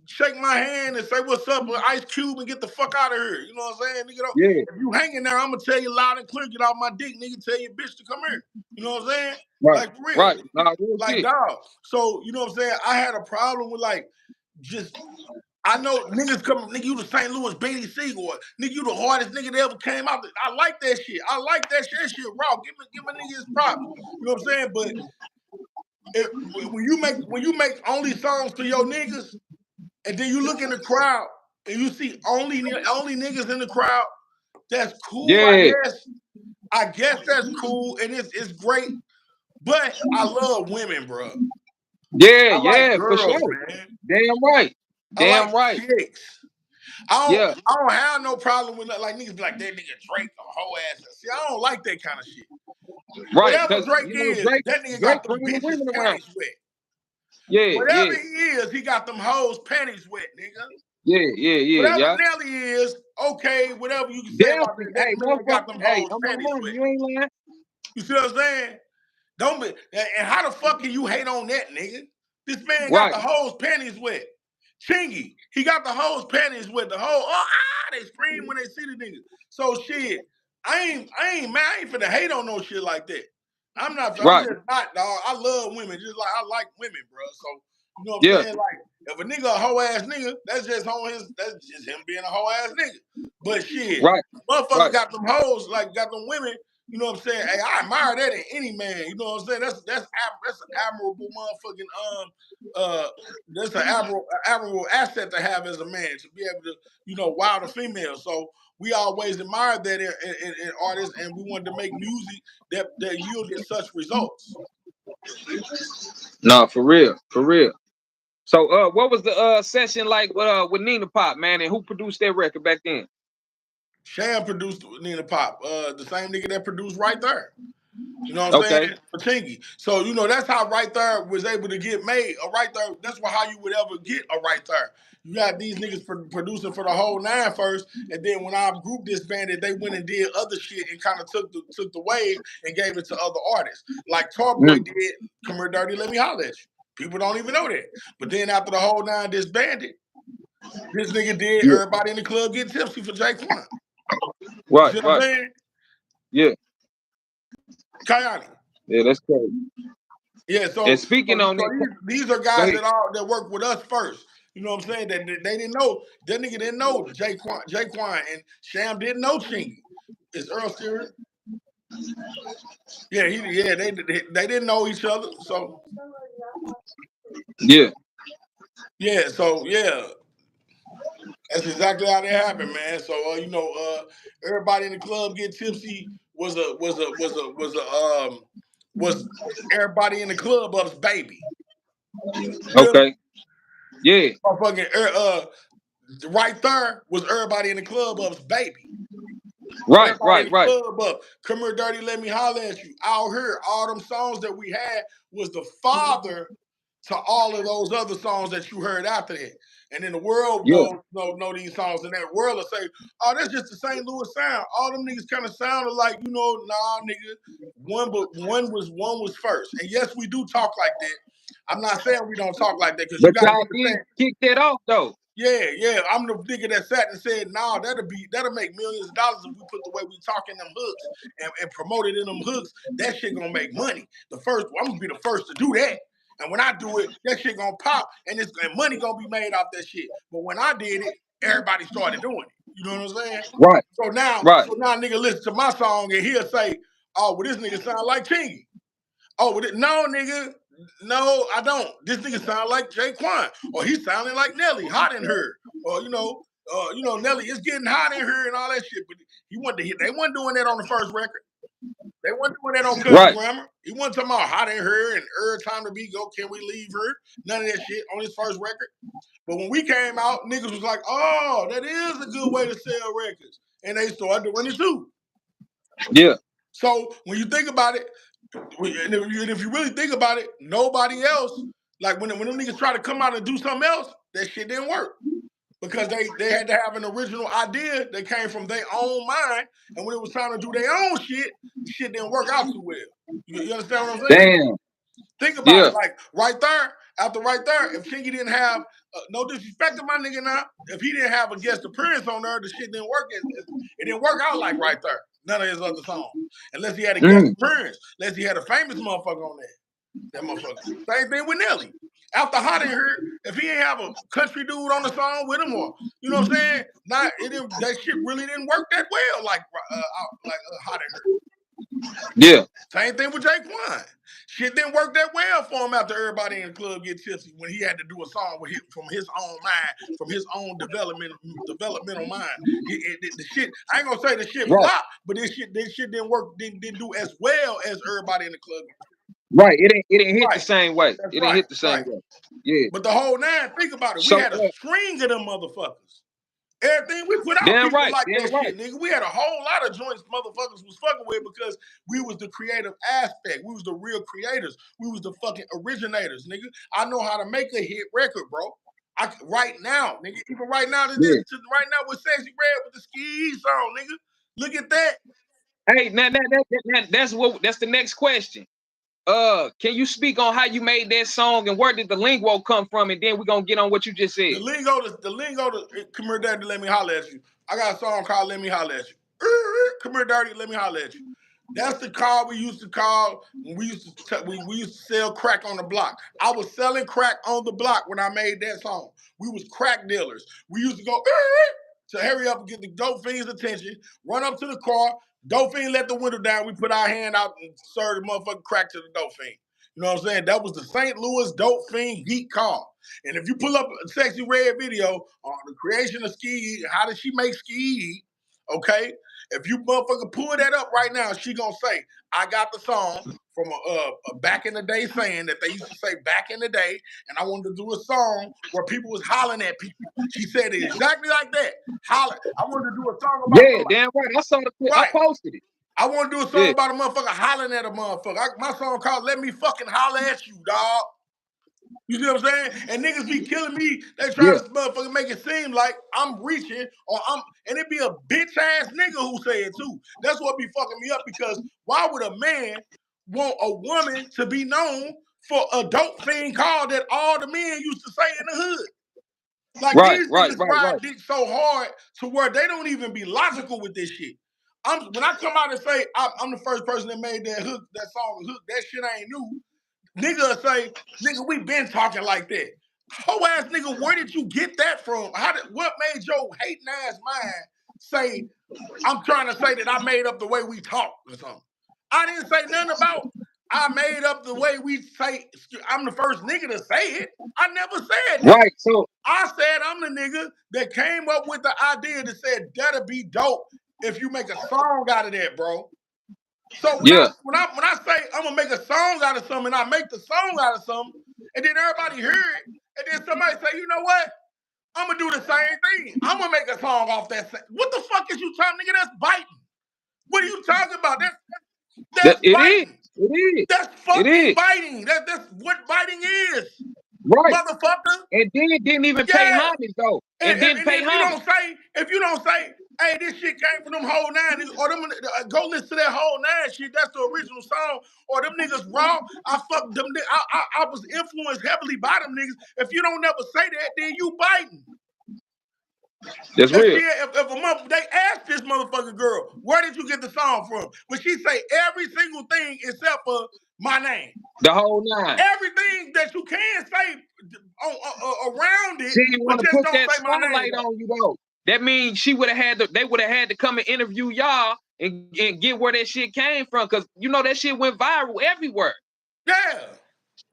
[SPEAKER 4] shake my hand and say what's up with Ice Cube and get the fuck out of here. You know what I'm saying? Nigga, if you hanging there, I'm gonna tell you loud and clear, get off my dick, nigga, tell your bitch to come here. You know what I'm saying? Like for real. Like dog. So, you know what I'm saying? I had a problem with like just I know niggas come, nigga, you the St. Louis Beanie Siegel, nigga, you the hardest nigga that ever came out. I like that shit. I like that shit. That shit raw. Give a nigga his props. You know what I'm saying? But when you make only songs to your niggas, and then you look in the crowd and you see only niggas in the crowd, that's cool. I guess that's cool, and it's great. But I love women, bro. I like girls,
[SPEAKER 1] for sure.
[SPEAKER 4] Man.
[SPEAKER 1] Damn right.
[SPEAKER 4] I like chicks. I don't have no problem with that. Like niggas be like, that nigga Drake a whole ass. See, I don't like that kind of shit.
[SPEAKER 1] Right.
[SPEAKER 4] Whatever Drake is, that nigga got them bitches panties wet. Whatever he is, he got them hoes panties wet, nigga. Whatever Nelly is, okay, whatever you can say about that man got them hoes panties wet.
[SPEAKER 1] You ain't lying.
[SPEAKER 4] You see what I'm saying? Don't be, and how the fuck can you hate on that, nigga? This man got the hoes panties wet. Chingy, he got the hoes panties wet. The whole they scream when they see the niggas. So shit, I ain't mad. I ain't finna hate on no shit like that. I'm just not, dog. I love women, just like I like women, bro. So you know what I'm saying? Like, if a nigga a hoe ass nigga, that's just him being a hoe ass nigga. But shit, motherfucker got them hoes, like got them women. You know what I'm saying? Hey, I admire that in any man. You know what I'm saying? That's an admirable motherfucking that's an admirable asset to have as a man, to be able to, you know, wow the female. So we always admired that in artists, and we wanted to make music that yielded such results.
[SPEAKER 1] No, for real. So what was the session like with Nina Pop, man, and who produced that record back then?
[SPEAKER 4] Sham produced Nina Pop, the same nigga that produced Right There. You know what I'm saying? For Chingy. So, you know, that's how Right There was able to get made. A Right There, that's how you would ever get a Right There. You got these niggas producing for the HOL9 first, and then when our group disbanded, they went and did other shit and kind of took the wave and gave it to other artists. Like Talkboy did, Come Here Dirty, Let Me Holler at You. People don't even know that. But then after the HOL9 disbanded, this nigga did
[SPEAKER 1] Yeah.
[SPEAKER 4] Everybody in the Club Get Tipsy for Jaquan.
[SPEAKER 1] Right,
[SPEAKER 4] See what I'm
[SPEAKER 1] right.
[SPEAKER 4] saying?
[SPEAKER 1] Yeah.
[SPEAKER 4] Kayani.
[SPEAKER 1] Yeah, that's crazy.
[SPEAKER 4] Yeah, so,
[SPEAKER 1] And speaking on that,
[SPEAKER 4] these are guys that work with us first. You know what I'm saying? That they didn't know. That nigga didn't know Jaquan, and Sham didn't know Chingy. Is Earl still here? Yeah, they didn't know each other. So
[SPEAKER 1] yeah.
[SPEAKER 4] That's exactly how that happened, man. So Everybody in the Club Get Tipsy was Everybody in the Club Up's baby.
[SPEAKER 1] Okay. Yeah.
[SPEAKER 4] Motherfucking Right There was Everybody in the Club Up's baby.
[SPEAKER 1] Right,
[SPEAKER 4] Everybody in
[SPEAKER 1] right,
[SPEAKER 4] the
[SPEAKER 1] right.
[SPEAKER 4] Club Up, Come Here Dirty, Let Me Holler at You. Out Here, all them songs that we had was the father to all of those other songs that you heard after that. And then the world
[SPEAKER 1] Yeah.
[SPEAKER 4] know these songs, and that world will say, oh, that's just the St. Louis sound. All them niggas kind of sounded like, nah, nigga. One was first. And yes, we do talk like that. I'm not saying we don't talk like that, because you
[SPEAKER 1] But
[SPEAKER 4] gotta
[SPEAKER 1] y'all did
[SPEAKER 4] understand.
[SPEAKER 1] kick that off though.
[SPEAKER 4] Yeah. I'm the nigga that sat and said, nah, that'll make millions of dollars if we put the way we talk in them hooks and promote it in them hooks. That shit gonna make money. I'm gonna be the first to do that. And when I do it, that shit gonna pop, and money gonna be made off that shit. But when I did it, everybody started doing it. You know what I'm saying?
[SPEAKER 1] Right.
[SPEAKER 4] So now nigga listen to my song and he'll say, oh, well, this nigga sound like Chingy. Oh, well, no, nigga. No, I don't. This nigga sound like Jaquan. Or he sounding like Nelly, hot in her. Or, Nelly, it's getting hot in her and all that shit. But they wasn't doing that on the first record. They wasn't doing that on Cousin Grammar. He wasn't talking about hot in her and time to be go, can we leave her? None of that shit on his first record. But when we came out, niggas was like, oh, that is a good way to sell records. And they started doing it too.
[SPEAKER 1] Yeah.
[SPEAKER 4] So when you think about it, and if you really think about it, nobody else, like when them niggas try to come out and do something else, that shit didn't work. Because they had to have an original idea that came from their own mind, and when it was time to do their own shit, the shit didn't work out too well. You understand what I'm saying?
[SPEAKER 1] Damn.
[SPEAKER 4] Think about it, like Right There, after Right There, if Chingy didn't have, no disrespect to my nigga now, if he didn't have a guest appearance on there, the shit didn't work. It didn't work out like Right There. None of his other songs. Unless he had a guest appearance. Unless he had a famous motherfucker on there. That motherfucker. Same thing with Nelly. After Hot in Here, if he ain't have a country dude on the song with him, or you know what I'm saying, that shit really didn't work that well like Hot in Here.
[SPEAKER 1] Yeah.
[SPEAKER 4] Same thing with Jaquan. Shit didn't work that well for him after Everybody in the Club Get Tipsy when he had to do a song with him from his own mind, from his own developmental mind. The shit, I ain't gonna say the shit flopped, but this shit didn't work, didn't do as well as Everybody in the Club.
[SPEAKER 1] Right. It didn't hit the same way.
[SPEAKER 4] That's
[SPEAKER 1] it didn't hit the same way. Yeah.
[SPEAKER 4] But the HOL9, think about it. We had a string of them motherfuckers. Everything we put out, people like that shit, nigga. We had a whole lot of joints motherfuckers was fucking with because we was the creative aspect. We was the real creators. We was the fucking originators, nigga. I know how to make a hit record, bro. Right now, nigga. Even right now, right now with SEXYY Red with the Ski song, nigga. Look at that.
[SPEAKER 1] Hey, that's the next question. Can you speak on how you made that song and where did the lingo come from? And then we're gonna get on what you just said.
[SPEAKER 4] The lingo, Come Here Dirty, Let Me Holler at You. I got a song called Let Me Holler at You. Come Here Dirty, Let Me Holler at You. That's the call we used to call when we used to sell crack on the block. I was selling crack on the block when I made that song. We was crack dealers. We used to go to hurry up and get the dope fiend's attention, run up to the car, dope fiend let the window down, we put our hand out and serve the motherfucking crack to the dope fiend. You know what I'm saying? That was the St. Louis dope fiend geek call. And if you pull up a SEXYY Red video on the creation of SEXYY, how did she make SEXYY, okay? If you motherfucker pull that up right now, she gonna say, I got the song from a back in the day saying that they used to say back in the day, and I wanted to do a song where people was hollering at people. She said it exactly like that. Holler. I wanted to do a song about
[SPEAKER 1] damn right. I saw the clip. I posted it.
[SPEAKER 4] I want to do a song about a motherfucker hollering at a motherfucker. My song called Let Me Fucking Holler at You, dog. You see what I'm saying? And niggas be killing me. They try to motherfucker make it seem like I'm reaching and it be a bitch ass nigga who say it too. That's what be fucking me up, because why would a man want a woman to be known for a dope thing called that all the men used to say in the hood. Like
[SPEAKER 1] Right,
[SPEAKER 4] these
[SPEAKER 1] right,
[SPEAKER 4] niggas
[SPEAKER 1] right,
[SPEAKER 4] ride
[SPEAKER 1] right.
[SPEAKER 4] dick so hard to where they don't even be logical with this shit. When I come out and say I'm the first person that made that hook, that song hook, that shit ain't new. Nigga say, nigga, we been talking like that. Whole ass nigga, where did you get that from? What made your hating ass mind say, I'm trying to say that I made up the way we talk or something? I didn't say nothing about I made up the way we say, I'm the first nigga to say it. I never said that.
[SPEAKER 1] Right. So
[SPEAKER 4] I said I'm the nigga that came up with the idea that said that'll be dope if you make a song out of that, bro. So when
[SPEAKER 1] yeah,
[SPEAKER 4] I say I'm gonna make a song out of something, and I make the song out of something, and then everybody hear it, and then somebody say, you know what? I'm gonna do the same thing. I'm gonna make a song off that. What the fuck is you talking, nigga? That's biting. What are you talking about? That's
[SPEAKER 1] it is.
[SPEAKER 4] biting.
[SPEAKER 1] It is.
[SPEAKER 4] That's
[SPEAKER 1] It
[SPEAKER 4] fucking
[SPEAKER 1] is.
[SPEAKER 4] biting. That's what biting is,
[SPEAKER 1] Right.
[SPEAKER 4] motherfucker.
[SPEAKER 1] And then didn't even pay
[SPEAKER 4] Yeah.
[SPEAKER 1] homage though.
[SPEAKER 4] And,
[SPEAKER 1] And
[SPEAKER 4] and,
[SPEAKER 1] didn't
[SPEAKER 4] and
[SPEAKER 1] pay homage.
[SPEAKER 4] if you don't say, hey, this shit came from them HOL9 niggas, or them go listen to that HOL9 shit, that's the original song, or them niggas raw, I fucked them, I was influenced heavily by them niggas. If you don't never say that, then you biting.
[SPEAKER 1] That's real.
[SPEAKER 4] They asked this motherfucking girl, where did you get the song from? But she say every single thing except for my name.
[SPEAKER 1] The HOL9.
[SPEAKER 4] Everything that you can say around it,
[SPEAKER 1] She didn't
[SPEAKER 4] but
[SPEAKER 1] want to
[SPEAKER 4] just
[SPEAKER 1] put
[SPEAKER 4] don't
[SPEAKER 1] that
[SPEAKER 4] say my name.
[SPEAKER 1] spotlight on you though. That means they would have had to come and interview y'all and get where that shit came from, because you know that shit went viral everywhere.
[SPEAKER 4] Yeah,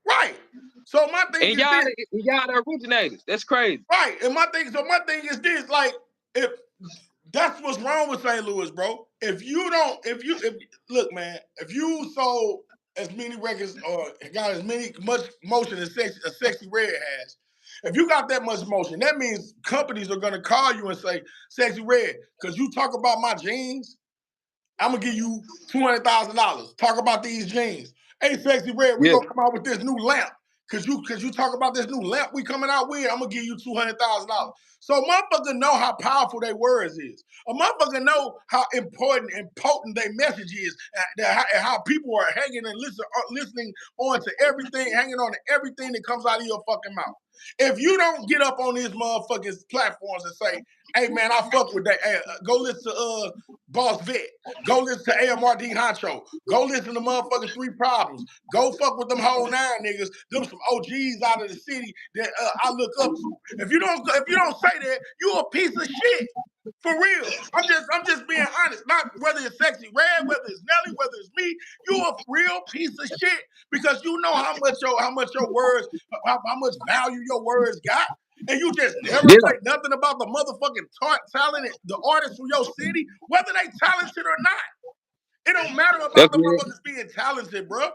[SPEAKER 4] right. So my thing
[SPEAKER 1] And
[SPEAKER 4] is this.
[SPEAKER 1] y'all the originators. That's crazy.
[SPEAKER 4] Right, and my thing is this. Like, if that's what's wrong with St. Louis, bro. If look, man, if you sold as many records or got much motion as SEXYY Red has, if you got that much motion, that means companies are gonna call you and say, SEXYY Red, because you talk about my jeans, I'm gonna give you $200,000. Talk about these jeans. Hey, SEXYY Red, we
[SPEAKER 1] Yeah.
[SPEAKER 4] gonna come out with this new lamp. Cause you talk about this new lamp we coming out with, I'm gonna give you $200,000. So a motherfucker know how powerful their words is. A motherfucker know how important and potent their message is, and how people are hanging and listening on to everything, hanging on to everything that comes out of your fucking mouth. If you don't get up on these motherfuckers platforms and say, hey man, I fuck with that. Hey, go listen to Boss Vet. Go listen to AMRD Honcho. Go listen to motherfucking Three Problems. Go fuck with them HOL9 niggas. Them some OGs out of the city that I look up to. If you don't say that, you a piece of shit. For real. I'm just being honest. Not whether it's SEXYY Red, whether it's Nelly, whether it's me, you a real piece of shit because you know how much your words, how much value your words got. And you just never say nothing about the motherfucking talent, the artists from your city, whether they talented or not. It don't matter about the motherfuckers being talented, bro.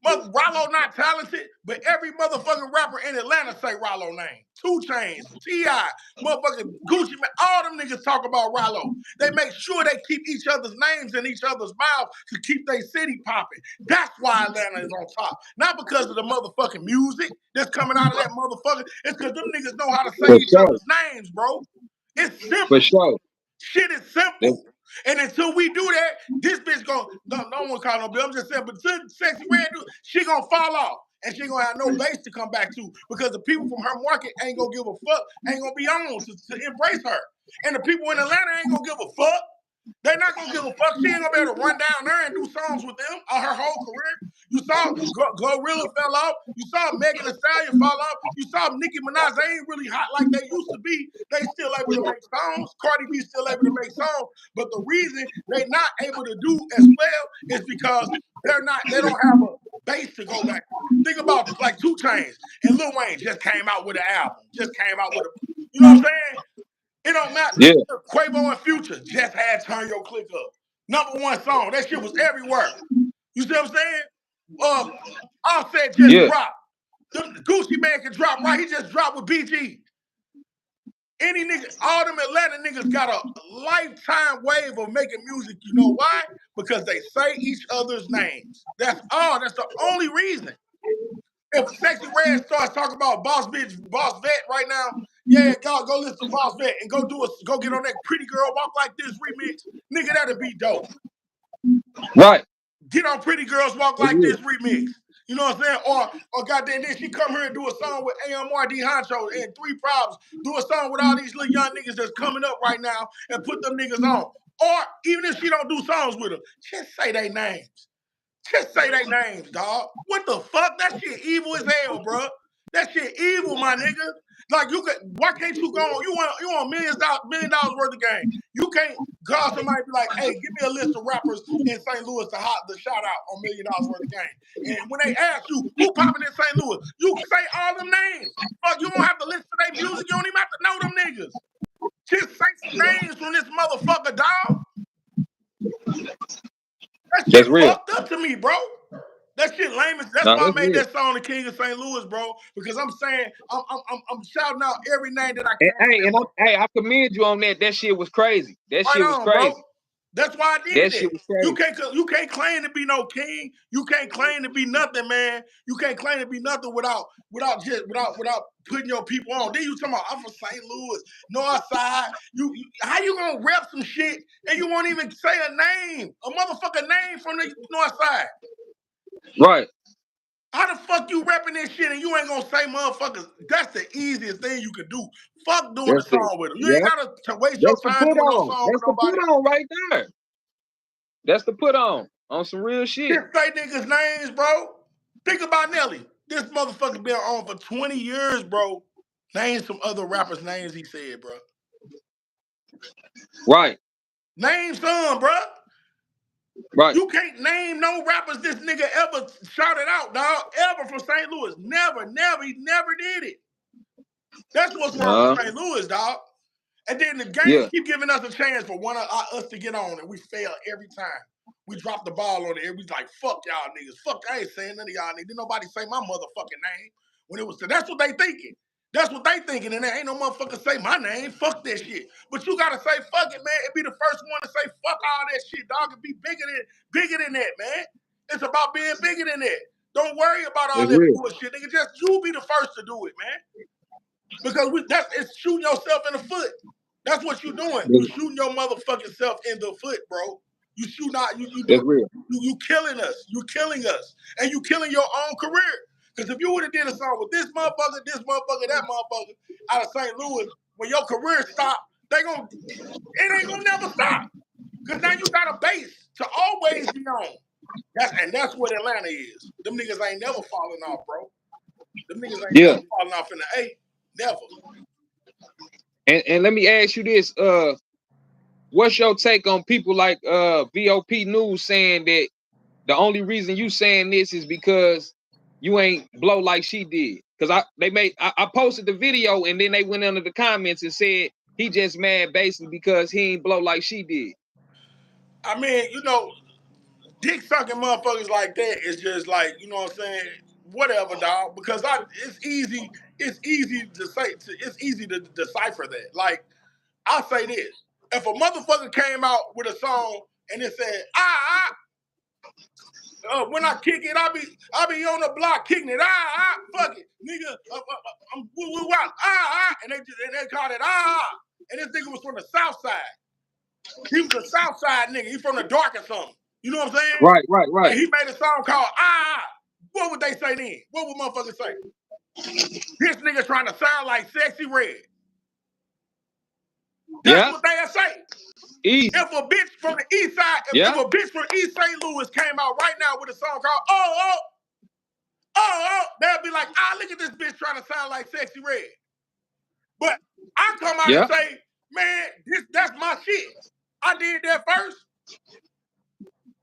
[SPEAKER 4] Rollo not talented, but every motherfucking rapper in Atlanta say Rollo name. 2 Chainz, T.I., motherfucking Gucci, all them niggas talk about Rollo. They make sure they keep each other's names in each other's mouths to keep their city popping. That's why Atlanta is on top. Not because of the motherfucking music that's coming out of that motherfucker. It's because them niggas know how to say each other's names, bro. It's simple.
[SPEAKER 1] For sure.
[SPEAKER 4] Shit is simple. And until we do that, this bitch no one call no bill. I'm just saying, but SEXYY Red, she gonna fall off. And she gonna have no base to come back to because the people from her market ain't gonna give a fuck, ain't gonna be on to embrace her. And the people in Atlanta ain't gonna give a fuck. They're not gonna give a fuck. She ain't gonna be able to run down there and do songs with them on her whole career. You saw Glorilla fell off. You saw Megan Thee Stallion fall off. You saw Nicki Minaj. They ain't really hot like they used to be. They still able to make songs. Cardi B still able to make songs. But the reason they not able to do as well is because they don't have a base to go back to. Think about like 2 Chainz and Lil Wayne just came out with an album. Just came out with a, you know what I'm saying? It don't matter.
[SPEAKER 1] Yeah.
[SPEAKER 4] Quavo and Future just had Turn Your Click Up. #1 song. That shit was everywhere. You see what I'm saying? Offset just dropped. The Gucci Man can drop right. He just dropped with BG. Any nigga, all them Atlanta niggas got a lifetime wave of making music. You know why? Because they say each other's names. That's all. That's the only reason. If SEXYY Red starts talking about Boss Vet right now, yeah, go listen to Boss Vet and go get on that Pretty Girl Walk Like This remix. Nigga, that'll be dope.
[SPEAKER 1] Right.
[SPEAKER 4] Get on Pretty Girls Walk Like This remix. You know what I'm saying? Or goddamn, then she come here and do a song with AMRD Honcho and 3 Problems, do a song with all these little young niggas that's coming up right now and put them niggas on. Or even if she don't do songs with them, just say their names. Just say their names, dog. What the fuck? That shit evil as hell, bro. That shit evil, my nigga. Like why can't you go on? You want $1 million worth of game. You can't call somebody and be like, hey, give me a list of rappers in St. Louis to shout out on $1 million worth of game. And when they ask you who popping in St. Louis, you say all them names. Fuck, you don't have to listen to their music. You don't even have to know them niggas. Just say some names from this motherfucker, dog. That shit fucked up to me, bro. That shit lame. That's why I made that song, "The King of St. Louis," bro. Because I'm saying I'm shouting out every name that I can.
[SPEAKER 1] Hey, I commend you on that. That shit was crazy. That shit was crazy.
[SPEAKER 4] Bro. That's why I did
[SPEAKER 1] that. Shit was crazy.
[SPEAKER 4] You can't claim to be no king. You can't claim to be nothing, man. You can't claim to be nothing without putting your people on. Then you talking about I'm from St. Louis, North Side. How you gonna rep some shit and you won't even say a name, a motherfucking name from the North Side?
[SPEAKER 1] Right.
[SPEAKER 4] How the fuck you repping this shit and you ain't gonna say motherfuckers? That's the easiest thing you can do. Fuck doing a song with them. You ain't gotta waste your time doing no song with nobody.
[SPEAKER 1] That's the put on right there. That's the put on some real shit.
[SPEAKER 4] Just say niggas' names, bro. Think about Nelly. This motherfucker been on for 20 years, bro. Name some other rappers' names he said, bro.
[SPEAKER 1] Right.
[SPEAKER 4] Name some, bro.
[SPEAKER 1] Right.
[SPEAKER 4] You can't name no rappers this nigga ever shouted out, dog. Ever from St. Louis. Never. He never did it. That's what's wrong with St. Louis, dog. And then the game keep giving us a chance for us to get on, and we fail every time. We drop the ball on it, and we like, fuck y'all niggas. Fuck, I ain't saying none of y'all niggas. Didn't nobody say my motherfucking name when it was. That's what they thinking. That's what they thinking, and there ain't no motherfucker say my name. Fuck that shit. But you gotta say fuck it, man. And be the first one to say fuck all that shit, dog. And be bigger than that, man. It's about being bigger than that. Don't worry about all that bullshit, nigga. Just you be the first to do it, man. Because it's shooting yourself in the foot. That's what you're doing. You shooting your motherfucking self in the foot, bro. You shoot out. You killing us. You killing us, and you killing your own career. Because if you would have did a song with this motherfucker, that motherfucker out of St. Louis, when your career stopped, it ain't gonna never stop. Because now you got a base to always be on. That's what Atlanta is. Them niggas ain't never falling off, bro. Them niggas ain't never falling off in the A. Never.
[SPEAKER 1] And let me ask you this: what's your take on people like VOP News saying that the only reason you saying this is because you ain't blow like she did? Because I posted the video and then they went under the comments and said he just mad basically because he ain't blow like she did.
[SPEAKER 4] I mean, you know, dick sucking motherfuckers like that is just like, you know what I'm saying? Whatever, dog. Because it's easy to decipher that. Like, I'll say this. If a motherfucker came out with a song and it said, when I kick it, I be on the block kicking it, fuck it, nigga, I'm and they called it and this nigga was from the South Side. He was a South Side nigga. He from the dark or something. You know what I'm saying?
[SPEAKER 1] Right.
[SPEAKER 4] And he made a song called What would they say then? What would motherfuckers say? This nigga trying to sound like Sexy Red. That's what they'll say.
[SPEAKER 1] Easy.
[SPEAKER 4] If a bitch from the East Side, if a bitch from East St. Louis came out right now with a song called they'll be like, look at this bitch trying to sound like Sexy Red. But I come out and say, man, that's my shit. I did that first.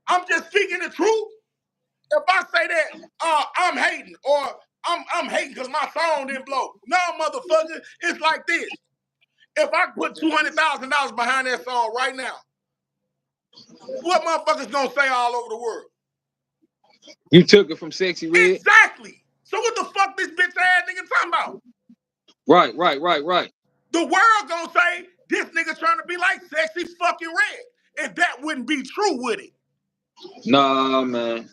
[SPEAKER 4] I'm just speaking the truth. If I say that, I'm hating, or I'm hating because my song didn't blow. No, motherfucker, it's like this. If I put $200,000 behind that song right now, what motherfuckers gonna say all over the world?
[SPEAKER 1] You took it from Sexy Red.
[SPEAKER 4] Exactly. So what the fuck this bitch ass nigga talking about?
[SPEAKER 1] Right.
[SPEAKER 4] The world gonna say this nigga trying to be like Sexy fucking Red, and that wouldn't be true, would it?
[SPEAKER 1] Nah, man.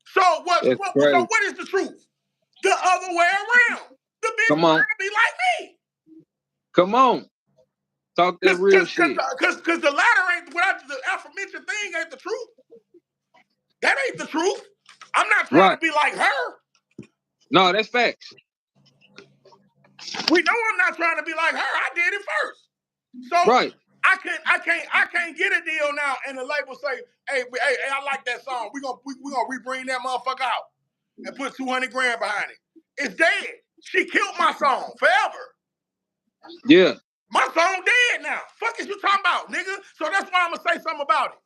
[SPEAKER 4] So what is the truth? The other way around. The bitch trying to be like me.
[SPEAKER 1] Come on. Talk that real shit.
[SPEAKER 4] Because the latter ain't, the aforementioned thing ain't the truth. That ain't the truth. I'm not not trying to be like her.
[SPEAKER 1] No, that's facts.
[SPEAKER 4] We know I'm not trying to be like her. I did it first. So
[SPEAKER 1] right.
[SPEAKER 4] I can't get a deal now, and the label say, hey, I like that song. We gonna rebring that motherfucker out and put 200 grand behind it. It's dead. She killed my song forever.
[SPEAKER 1] Yeah.
[SPEAKER 4] My song dead now. Fuck is you talking about, nigga? So that's why I'm gonna say something about it.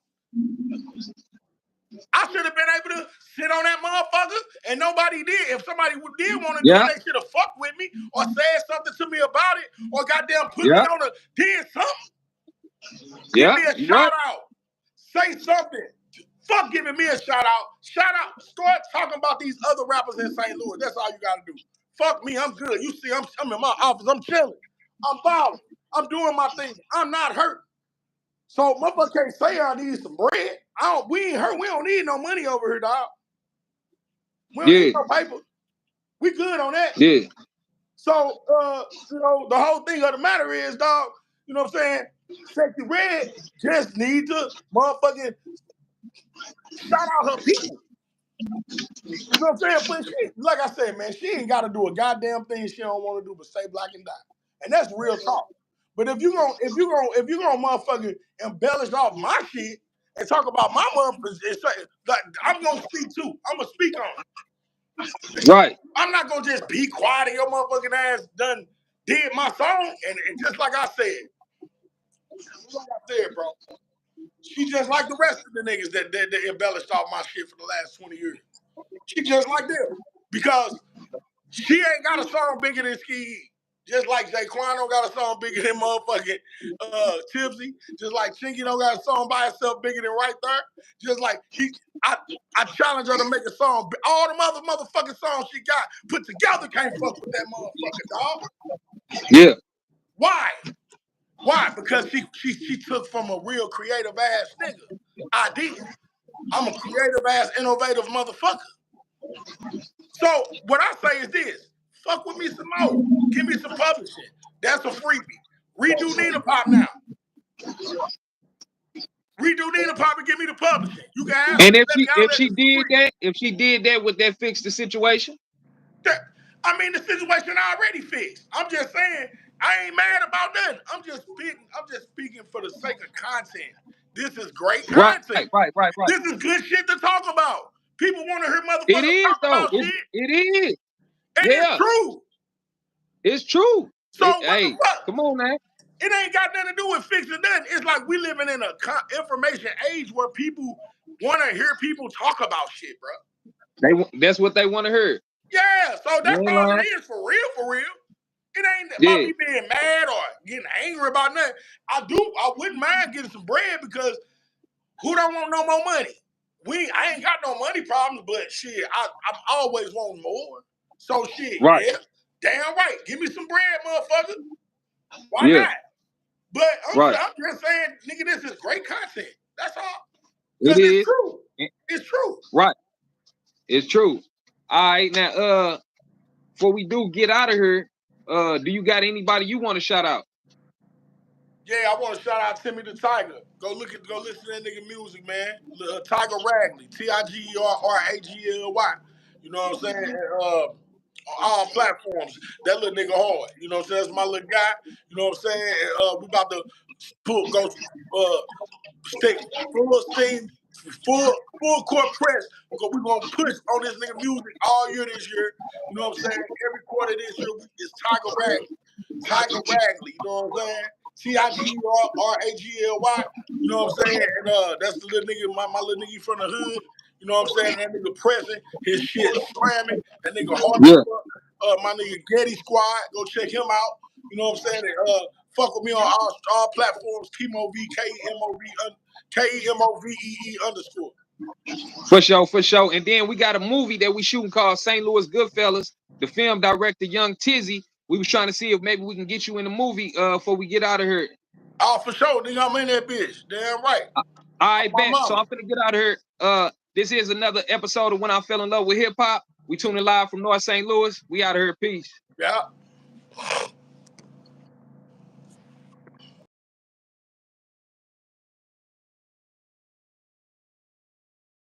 [SPEAKER 4] I should have been able to sit on that motherfucker, and nobody did. If somebody did want to do it, they should have fucked with me or said something to me about it, or goddamn put me on a did something. Give me a shout out. Say something. Fuck giving me a shout out. Shout out. Start talking about these other rappers in St. Louis. That's all you gotta do. Fuck me. I'm good. You see, I'm in my office. I'm chilling. I'm balling. I'm doing my thing. I'm not hurt. So motherfucker can't say I need some bread. We ain't hurt. We don't need no money over here, dog. We don't need no paper. We good on that.
[SPEAKER 1] Yeah.
[SPEAKER 4] So you know, the whole thing of the matter is, dog, you know what I'm saying? Sexy Red just need to motherfucking shout out her people. You know what I'm saying? But she, like I said, man, she ain't gotta do a goddamn thing she don't want to do but stay black and die. And that's real talk. But if you gonna motherfucking embellish off my shit and talk about my motherfuckers, like, I'm gonna speak too. I'm gonna speak on it.
[SPEAKER 1] Right.
[SPEAKER 4] I'm not gonna just be quiet and your motherfucking ass done did my song. And just like I said, bro, she just like the rest of the niggas that embellished off my shit for the last 20 years. She just like them. Because she ain't got a song bigger than Ski. Just like Jaquan don't got a song bigger than motherfucking Tipsy. Just like Chinky don't got a song by herself bigger than Right There. Just like I challenge her to make a song. All the motherfucking songs she got put together can't fuck with that motherfucker, dog.
[SPEAKER 1] Yeah.
[SPEAKER 4] Why? Why? Because she took from a real creative ass nigga. I did. I'm a creative ass, innovative motherfucker. So what I say is this: fuck with me some more. Give me some publishing. That's a freebie. Redo Nina Pop now. Redo Nina Pop and give me the publishing. You can have.
[SPEAKER 1] And if she did that, would that fix the situation?
[SPEAKER 4] I mean, the situation already fixed. I'm just saying, I ain't mad about nothing. I'm just speaking for the sake of content. This is great content.
[SPEAKER 1] Right.
[SPEAKER 4] This is good shit to talk about. People want to hear motherfuckers talk about shit.
[SPEAKER 1] It is.
[SPEAKER 4] And it's true.
[SPEAKER 1] It's true.
[SPEAKER 4] So what the fuck?
[SPEAKER 1] Come on, man.
[SPEAKER 4] It ain't got nothing to do with fixing nothing. It's like we living in a information age where people want to hear people talk about shit, bro.
[SPEAKER 1] That's what they want to hear.
[SPEAKER 4] Yeah, so that's all it is for real, for real. It ain't about me being mad or getting angry about nothing. I wouldn't mind getting some bread because who don't want no more money? I ain't got no money problems, but shit, I'm always wanting more. So shit, yeah, damn right. Give me some bread, motherfucker. Why not? But I'm just saying, nigga, this is great content. That's all. Because it's true. It's true.
[SPEAKER 1] Right. It's true. All right, now, before we do get out of here, do you got anybody you want to shout out?
[SPEAKER 4] Yeah, I want to shout out Timmy the Tiger. Go listen to that nigga music, man. Tiger Ragley, Tigerragly. You know what I'm saying? On all platforms. That little nigga hard. You know what I'm saying? That's my little guy. You know what I'm saying? We about to stick full steam, full court press. Because we're going to push on this nigga music all year this year. You know what I'm saying? Every quarter this year is Tiger Ragley. Tiger Ragley. You know what I'm saying? Tigerragly. You know what I'm saying? And that's the little nigga, my little nigga from the hood. You know what I'm saying? That nigga pressing, his shit slamming. That nigga hard. My nigga Getty Squad, go check him out. You know what I'm saying? And, fuck with me on all platforms. KEMO KEMOVEE_.
[SPEAKER 1] For sure. And then we got a movie that we shooting called St. Louis Goodfellas. The film director Young Tizzy. We was trying to see if maybe we can get you in the movie before we get out of here.
[SPEAKER 4] Oh, for sure, nigga. I'm in that bitch. Damn right.
[SPEAKER 1] All right, bet. So I'm finna get out of here. This is another episode of When I Fell in Love with Hip Hop. We tuning live from North St. Louis. We out of here. Peace.
[SPEAKER 4] Yeah.